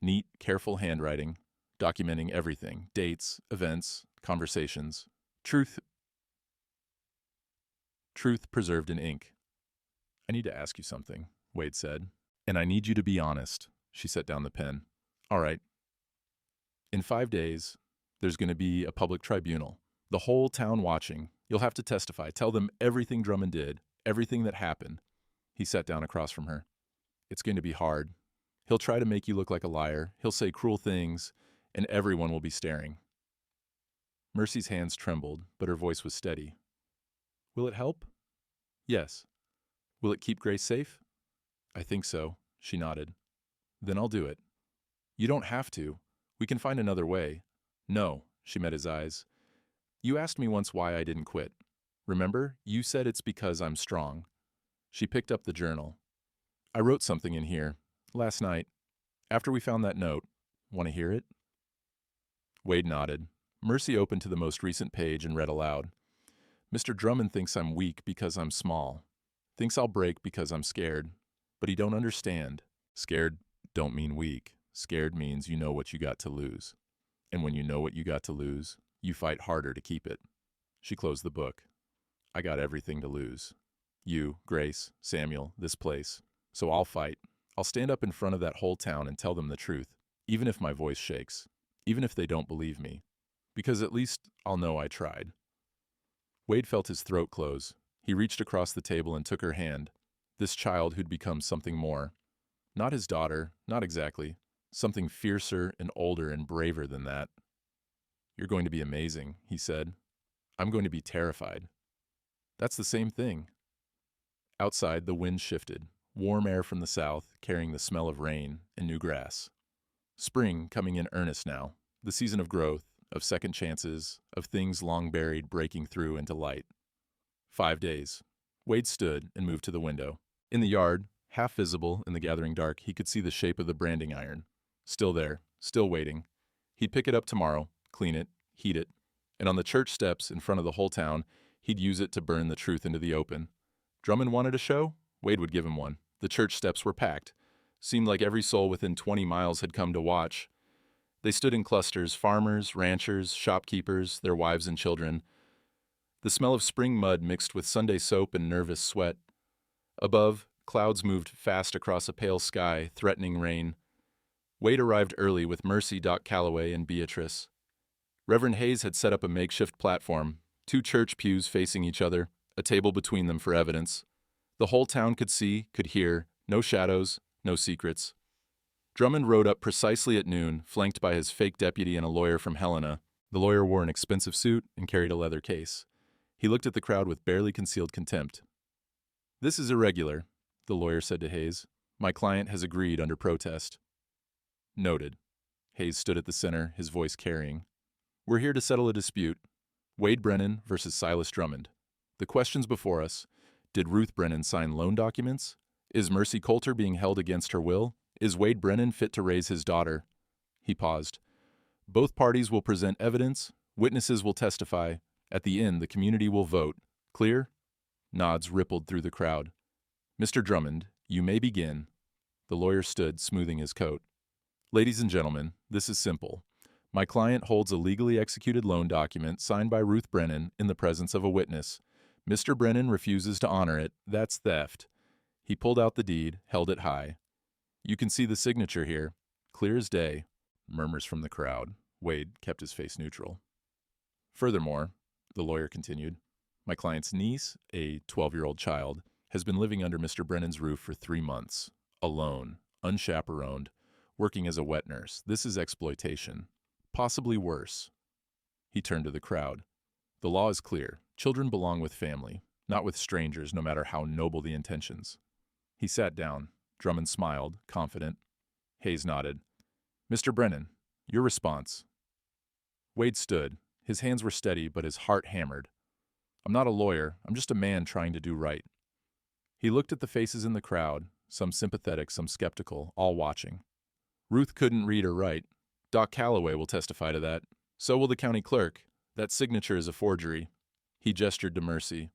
Neat, careful handwriting, documenting everything, dates, events, conversations. Truth preserved in ink. "I need to ask you something," Wade said. "And I need you to be honest." She set down the pen. "All right. In 5 days, there's going to be a public tribunal. The whole town watching. You'll have to testify. Tell them everything Drummond did, everything that happened." He sat down across from her. "It's going to be hard. He'll try to make you look like a liar. He'll say cruel things, and everyone will be staring." Mercy's hands trembled, but her voice was steady. "Will it help?" "Yes." "Will it keep Grace safe?" "I think so," she nodded. "Then I'll do it." "You don't have to. We can find another way." "No," she met his eyes. "You asked me once why I didn't quit. Remember? You said it's because I'm strong." She picked up the journal. "I wrote something in here, last night, after we found that note. Want to hear it?" Wade nodded. Mercy opened to the most recent page and read aloud. "Mr. Drummond thinks I'm weak because I'm small. Thinks I'll break because I'm scared. But he don't understand. Scared don't mean weak. Scared means you know what you got to lose. And when you know what you got to lose, you fight harder to keep it." She closed the book. "I got everything to lose. You, Grace, Samuel, this place. So I'll fight. I'll stand up in front of that whole town and tell them the truth, even if my voice shakes, even if they don't believe me. Because at least I'll know I tried." Wade felt his throat close. He reached across the table and took her hand, this child who'd become something more. Not his daughter, not exactly. Something fiercer and older and braver than that. "You're going to be amazing," he said. "I'm going to be terrified." "That's the same thing." Outside, the wind shifted, warm air from the south, carrying the smell of rain and new grass. Spring coming in earnest now, the season of growth, of second chances, of things long buried breaking through into light. 5 days. Wade stood and moved to the window. In the yard, half visible in the gathering dark, he could see the shape of the branding iron. Still there, still waiting. He'd pick it up tomorrow, clean it, heat it, and on the church steps in front of the whole town, he'd use it to burn the truth into the open. Drummond wanted a show? Wade would give him one. The church steps were packed. Seemed like every soul within 20 miles had come to watch. They stood in clusters, farmers, ranchers, shopkeepers, their wives and children. The smell of spring mud mixed with Sunday soap and nervous sweat. Above, clouds moved fast across a pale sky, threatening rain. Wade arrived early with Mercy, Doc Calloway, and Beatrice. Reverend Hayes had set up a makeshift platform, 2 church pews facing each other, a table between them for evidence. The whole town could see, could hear, no shadows, no secrets. Drummond rode up precisely at noon, flanked by his fake deputy and a lawyer from Helena. The lawyer wore an expensive suit and carried a leather case. He looked at the crowd with barely concealed contempt. "This is irregular," the lawyer said to Hayes. "My client has agreed under protest." "Noted." Hayes stood at the center, his voice carrying. "We're here to settle a dispute. Wade Brennan versus Silas Drummond. The questions before us: did Ruth Brennan sign loan documents? Is Mercy Coulter being held against her will? Is Wade Brennan fit to raise his daughter?" He paused. "Both parties will present evidence. Witnesses will testify. At the end, the community will vote. Clear?" Nods rippled through the crowd. "Mr. Drummond, you may begin." The lawyer stood, smoothing his coat. "Ladies and gentlemen, this is simple. My client holds a legally executed loan document signed by Ruth Brennan in the presence of a witness. Mr. Brennan refuses to honor it. That's theft." He pulled out the deed, held it high. "You can see the signature here. Clear as day." Murmurs from the crowd. Wade kept his face neutral. "Furthermore," the lawyer continued, "my client's niece, a 12-year-old child, has been living under Mr. Brennan's roof for 3 months, alone, unchaperoned, working as a wet nurse. This is exploitation. Possibly worse." He turned to the crowd. "The law is clear. Children belong with family, not with strangers, no matter how noble the intentions." He sat down. Drummond smiled, confident. Hayes nodded. "Mr. Brennan, your response." Wade stood. His hands were steady, but his heart hammered. "I'm not a lawyer. I'm just a man trying to do right." He looked at the faces in the crowd, some sympathetic, some skeptical, all watching. "Ruth couldn't read or write. Doc Calloway will testify to that. So will the county clerk. That signature is a forgery." He gestured to Mercy.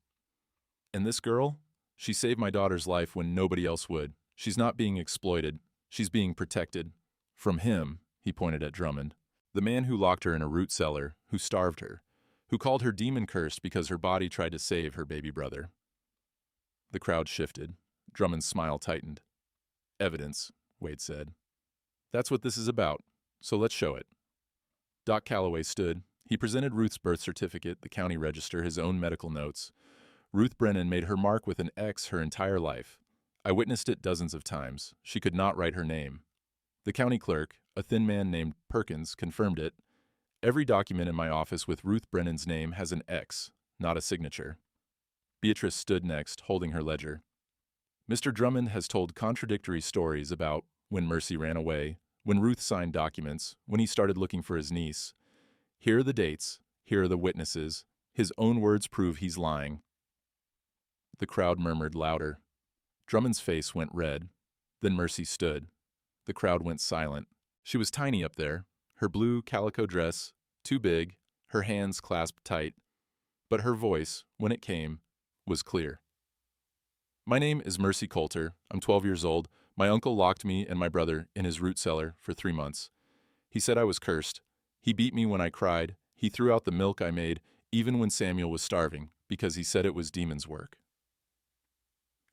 "And this girl? She saved my daughter's life when nobody else would. She's not being exploited. She's being protected. From him," he pointed at Drummond. "The man who locked her in a root cellar, who starved her, who called her demon-cursed because her body tried to save her baby brother." The crowd shifted. Drummond's smile tightened. "Evidence," Wade said. "That's what this is about, so let's show it." Doc Calloway stood. He presented Ruth's birth certificate, the county register, his own medical notes. Ruth Brennan made her mark with an X her entire life. I witnessed it dozens of times. She could not write her name. The county clerk, a thin man named Perkins, confirmed it. Every document in my office with Ruth Brennan's name has an X, not a signature. Beatrice stood next, holding her ledger. "Mr. Drummond has told contradictory stories about when Mercy ran away, when Ruth signed documents, when he started looking for his niece. Here are the dates. Here are the witnesses. His own words prove he's lying." The crowd murmured louder. Drummond's face went red. Then Mercy stood. The crowd went silent. She was tiny up there, her blue calico dress, too big, her hands clasped tight. But her voice, when it came, was clear. "My name is Mercy Coulter. I'm 12 years old. My uncle locked me and my brother in his root cellar for 3 months. He said I was cursed. He beat me when I cried. He threw out the milk I made, even when Samuel was starving, because he said it was demon's work."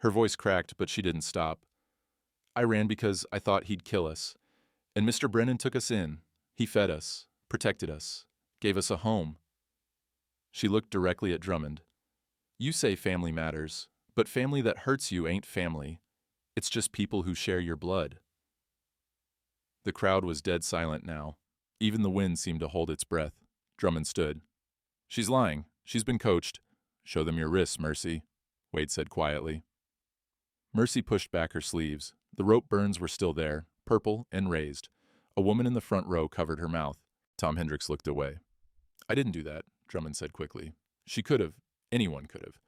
Her voice cracked, but she didn't stop. "I ran because I thought he'd kill us. And Mr. Brennan took us in. He fed us, protected us, gave us a home." She looked directly at Drummond. You say family matters, but family that hurts you ain't family. It's just people who share your blood. The crowd was dead silent now. Even the wind seemed to hold its breath. Drummond stood. She's lying. She's been coached. Show them your wrists, Mercy, Wade said quietly. Mercy pushed back her sleeves. The rope burns were still there, purple and raised. A woman in the front row covered her mouth. Tom Hendricks looked away. I didn't do that, Drummond said quickly. She could have. Anyone could have.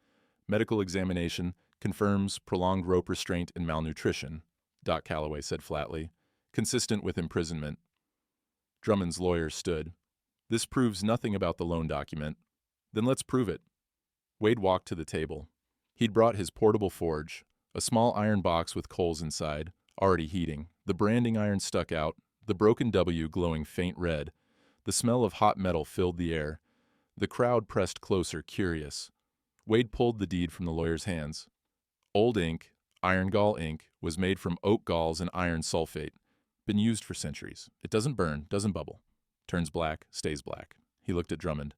Medical examination confirms prolonged rope restraint and malnutrition, Doc Calloway said flatly, consistent with imprisonment. Drummond's lawyer stood. This proves nothing about the loan document. Then let's prove it. Wade walked to the table. He'd brought his portable forge, a small iron box with coals inside, already heating. The branding iron stuck out, the broken W glowing faint red. The smell of hot metal filled the air. The crowd pressed closer, curious. Wade pulled the deed from the lawyer's hands. Old ink, iron gall ink, was made from oak galls and iron sulfate. Been used for centuries. It doesn't burn, doesn't bubble. Turns black, stays black. He looked at Drummond.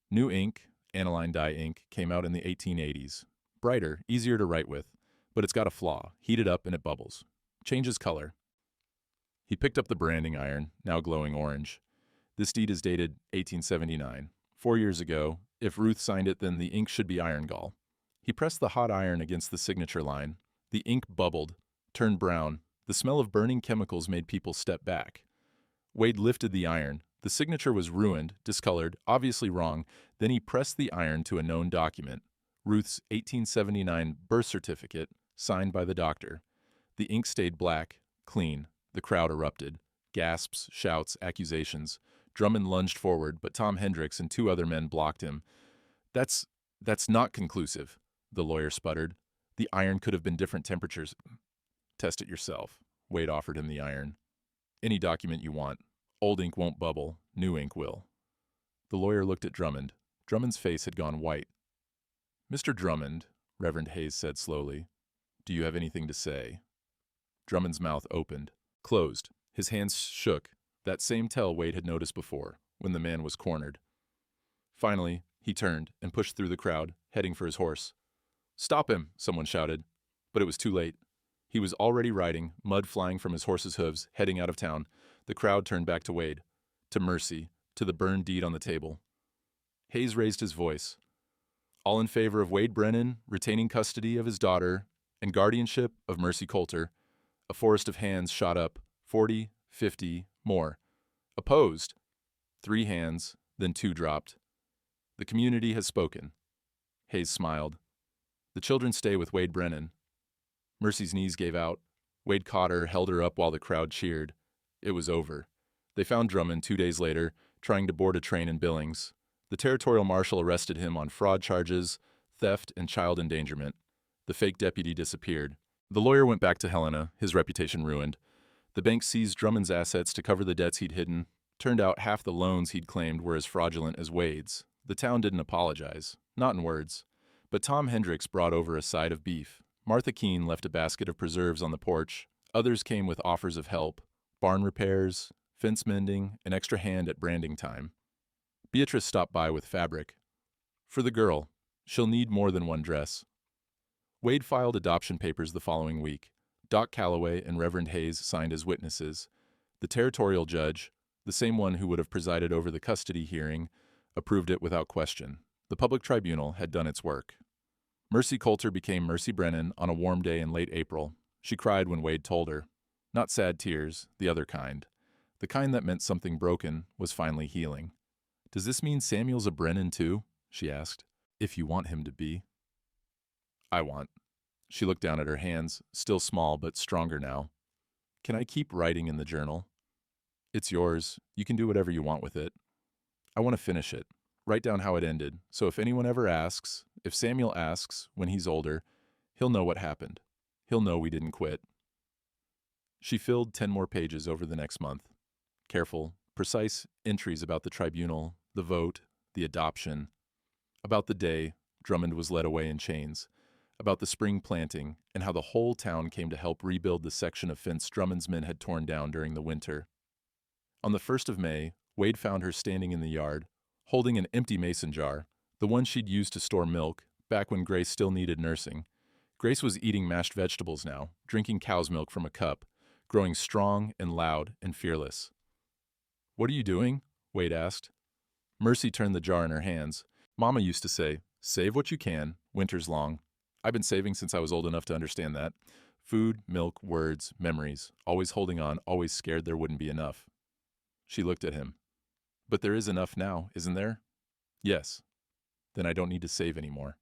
New ink, aniline dye ink, came out in the 1880s. Brighter, easier to write with, but it's got a flaw. Heat it up and it bubbles. Changes color. He picked up the branding iron, now glowing orange. This deed is dated 1879. 4 years ago. If Ruth signed it, then the ink should be iron gall. He pressed the hot iron against the signature line. The ink bubbled, turned brown. The smell of burning chemicals made people step back. Wade lifted the iron. The signature was ruined, discolored, obviously wrong. Then he pressed the iron to a known document, Ruth's 1879 birth certificate, signed by the doctor. The ink stayed black, clean. The crowd erupted. Gasps, shouts, accusations. Drummond lunged forward, but Tom Hendricks and 2 other men blocked him. That's not conclusive, the lawyer sputtered. The iron could have been different temperatures. Test it yourself. Wade offered him the iron. Any document you want. Old ink won't bubble. New ink will. The lawyer looked at Drummond. Drummond's face had gone white. Mr. Drummond, Reverend Hayes said slowly, do you have anything to say? Drummond's mouth opened, closed. His hands shook. That same tell Wade had noticed before, when the man was cornered. Finally, he turned and pushed through the crowd, heading for his horse. Stop him, someone shouted. But it was too late. He was already riding, mud flying from his horse's hooves, heading out of town. The crowd turned back to Wade, to Mercy, to the burned deed on the table. Hayes raised his voice. All in favor of Wade Brennan retaining custody of his daughter and guardianship of Mercy Coulter. A forest of hands shot up, 40, 50, more. Opposed. 3 hands, then 2 dropped. The community has spoken. Hayes smiled. The children stay with Wade Brennan. Mercy's knees gave out. Wade caught her, held her up while the crowd cheered. It was over. They found Drummond 2 days later, trying to board a train in Billings. The territorial marshal arrested him on fraud charges, theft, and child endangerment. The fake deputy disappeared. The lawyer went back to Helena, his reputation ruined. The bank seized Drummond's assets to cover the debts he'd hidden. Turned out half the loans he'd claimed were as fraudulent as Wade's. The town didn't apologize, not in words. But Tom Hendricks brought over a side of beef. Martha Keene left a basket of preserves on the porch. Others came with offers of help. Barn repairs, fence mending, an extra hand at branding time. Beatrice stopped by with fabric. For the girl, she'll need more than one dress. Wade filed adoption papers the following week. Doc Calloway and Reverend Hayes signed as witnesses. The territorial judge, the same one who would have presided over the custody hearing, approved it without question. The public tribunal had done its work. Mercy Coulter became Mercy Brennan on a warm day in late April. She cried when Wade told her. Not sad tears, the other kind. The kind that meant something broken was finally healing. Does this mean Samuel's a Brennan too? She asked. If you want him to be. I want. She looked down at her hands, still small but stronger now. Can I keep writing in the journal? It's yours. You can do whatever you want with it. I want to finish it. Write down how it ended, so if anyone ever asks, if Samuel asks, when he's older, he'll know what happened. He'll know we didn't quit. She filled 10 more pages over the next month. Careful, precise entries about the tribunal, the vote, the adoption. About the day Drummond was led away in chains. About the spring planting and how the whole town came to help rebuild the section of fence Drummond's men had torn down during the winter. On the 1st of May, Wade found her standing in the yard, holding an empty mason jar, the one she'd used to store milk, back when Grace still needed nursing. Grace was eating mashed vegetables now, drinking cow's milk from a cup, growing strong and loud and fearless. "What are you doing?" Wade asked. Mercy turned the jar in her hands. "Mama used to say, 'Save what you can, winter's long.' I've been saving since I was old enough to understand that. Food, milk, words, memories, always holding on, always scared there wouldn't be enough." She looked at him. "But there is enough now, isn't there?" "Yes." "Then I don't need to save anymore."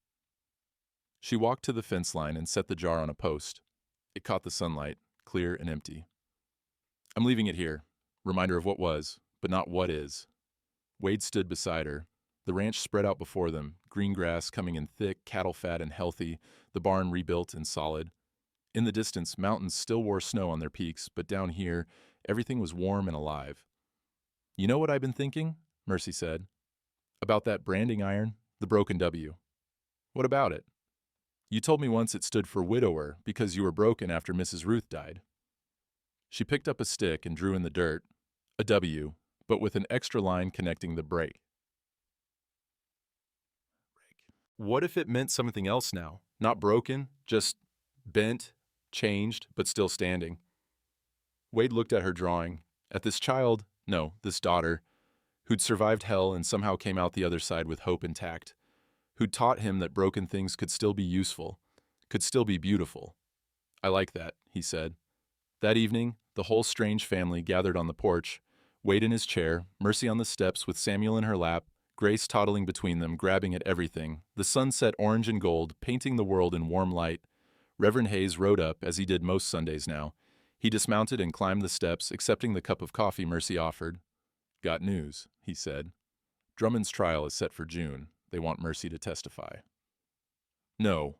She walked to the fence line and set the jar on a post. It caught the sunlight, clear and empty. "I'm leaving it here. Reminder of what was, but not what is." Wade stood beside her. The ranch spread out before them, green grass coming in thick, cattle fat and healthy, the barn rebuilt and solid. In the distance, mountains still wore snow on their peaks, but down here, everything was warm and alive. "You know what I've been thinking?" Mercy said. "About that branding iron, the broken W." "What about it?" "You told me once it stood for widower because you were broken after Mrs. Ruth died." She picked up a stick and drew in the dirt, a W, but with an extra line connecting the break. What if it meant something else now? Not broken, just bent, changed, but still standing. Wade looked at her drawing, at this child, no, this daughter, who'd survived hell and somehow came out the other side with hope intact, who'd taught him that broken things could still be useful, could still be beautiful. "I like that," he said. That evening, the whole strange family gathered on the porch, Wade in his chair, Mercy on the steps with Samuel in her lap, Grace toddling between them, grabbing at everything, the sun set orange and gold, painting the world in warm light. Reverend Hayes rode up, as he did most Sundays now. He dismounted and climbed the steps, accepting the cup of coffee Mercy offered. "Got news," he said. "Drummond's trial is set for June. They want Mercy to testify." "No."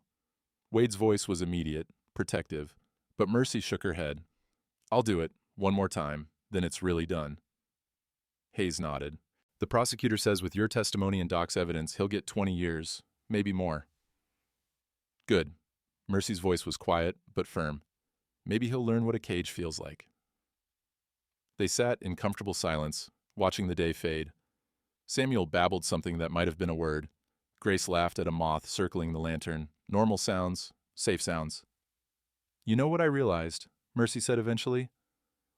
Wade's voice was immediate, protective, but Mercy shook her head. "I'll do it, one more time, then it's really done." Hayes nodded. "The prosecutor says with your testimony and Doc's evidence, he'll get 20 years, maybe more." "Good." Mercy's voice was quiet, but firm. "Maybe he'll learn what a cage feels like." They sat in comfortable silence, watching the day fade. Samuel babbled something that might have been a word. Grace laughed at a moth circling the lantern. Normal sounds, safe sounds. "You know what I realized?" Mercy said eventually.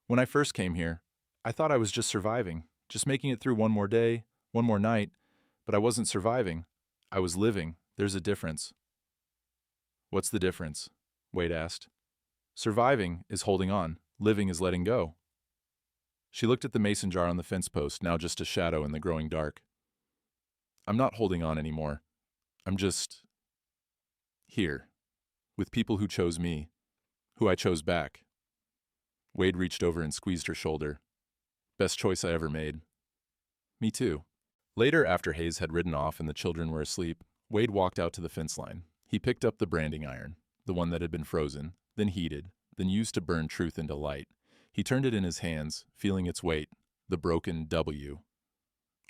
"When I first came here, I thought I was just surviving, just making it through one more day, one more night, but I wasn't surviving. I was living. There's a difference." "What's the difference?" Wade asked. "Surviving is holding on. Living is letting go." She looked at the mason jar on the fence post, now just a shadow in the growing dark. "I'm not holding on anymore. I'm just here, with people who chose me, who I chose back." Wade reached over and squeezed her shoulder. "Best choice I ever made." "Me too." Later, after Hayes had ridden off and the children were asleep, Wade walked out to the fence line. He picked up the branding iron, the one that had been frozen, then heated, then used to burn truth into light. He turned it in his hands, feeling its weight, the broken W.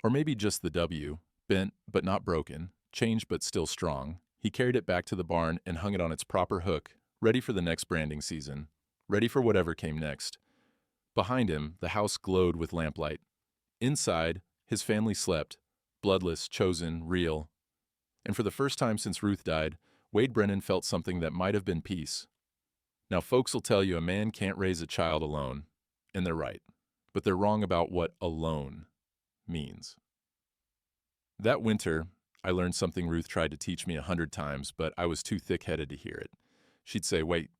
Or maybe just the W, bent but not broken, changed but still strong. He carried it back to the barn and hung it on its proper hook, ready for the next branding season, ready for whatever came next. Behind him, the house glowed with lamplight. Inside, his family slept, bloodless, chosen, real. And for the first time since Ruth died, Wade Brennan felt something that might have been peace. Now, folks'll tell you a man can't raise a child alone, and they're right, but they're wrong about what alone means. That winter, I learned something Ruth tried to teach me 100 times, but I was too thick-headed to hear it. She'd say, "Wait,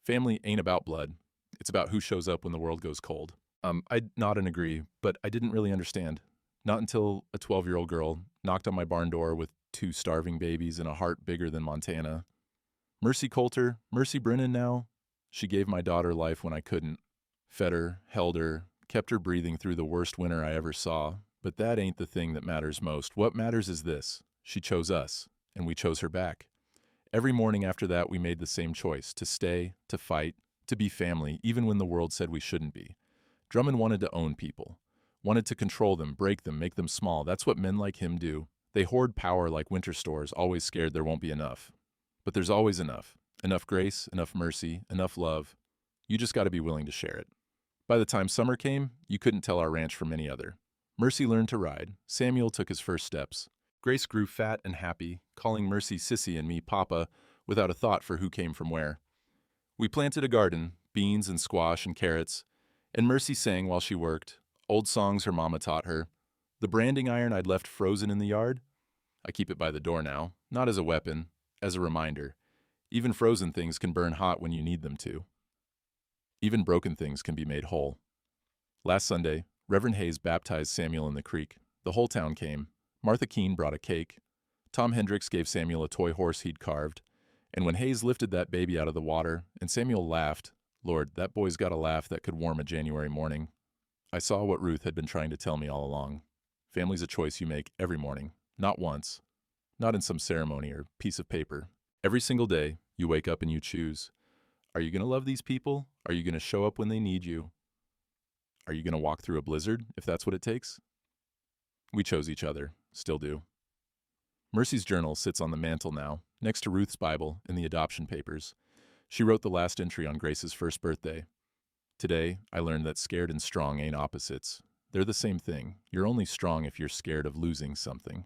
family ain't about blood. It's about who shows up when the world goes cold." I'd nod and agree, but I didn't really understand. Not until a 12-year-old girl knocked on my barn door with 2 starving babies and a heart bigger than Montana. Mercy Coulter, Mercy Brennan now. She gave my daughter life when I couldn't. Fed her, held her, kept her breathing through the worst winter I ever saw. But that ain't the thing that matters most. What matters is this. She chose us, and we chose her back. Every morning after that, we made the same choice, to stay, to fight, to be family, even when the world said we shouldn't be. Drummond wanted to own people, wanted to control them, break them, make them small. That's what men like him do. They hoard power like winter stores, always scared there won't be enough. But there's always enough. Enough grace, enough mercy, enough love. You just got to be willing to share it. By the time summer came, you couldn't tell our ranch from any other. Mercy learned to ride. Samuel took his first steps. Grace grew fat and happy, calling Mercy Sissy and me Papa without a thought for who came from where. We planted a garden, beans and squash and carrots, and Mercy sang while she worked, old songs her mama taught her. The branding iron I'd left frozen in the yard? I keep it by the door now, not as a weapon, as a reminder. Even frozen things can burn hot when you need them to. Even broken things can be made whole. Last Sunday, Reverend Hayes baptized Samuel in the creek. The whole town came. Martha Keene brought a cake. Tom Hendricks gave Samuel a toy horse he'd carved. And when Hayes lifted that baby out of the water, and Samuel laughed, Lord, that boy's got a laugh that could warm a January morning. I saw what Ruth had been trying to tell me all along. Family's a choice you make every morning, not once, not in some ceremony or piece of paper. Every single day, you wake up and you choose. Are you going to love these people? Are you going to show up when they need you? Are you going to walk through a blizzard, if that's what it takes? We chose each other, still do. Mercy's journal sits on the mantel now, next to Ruth's Bible and the adoption papers. She wrote the last entry on Grace's first birthday. Today, I learned that scared and strong ain't opposites. They're the same thing. You're only strong if you're scared of losing something.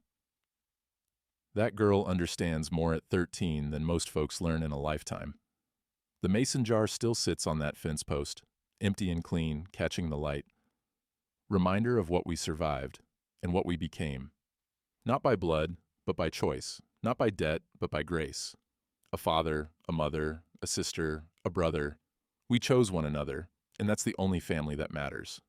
That girl understands more at 13 than most folks learn in a lifetime. The mason jar still sits on that fence post, empty and clean, catching the light. Reminder of what we survived and what we became. Not by blood, but by choice. Not by debt, but by grace. A father, a mother, a sister, a brother. We chose one another, and that's the only family that matters.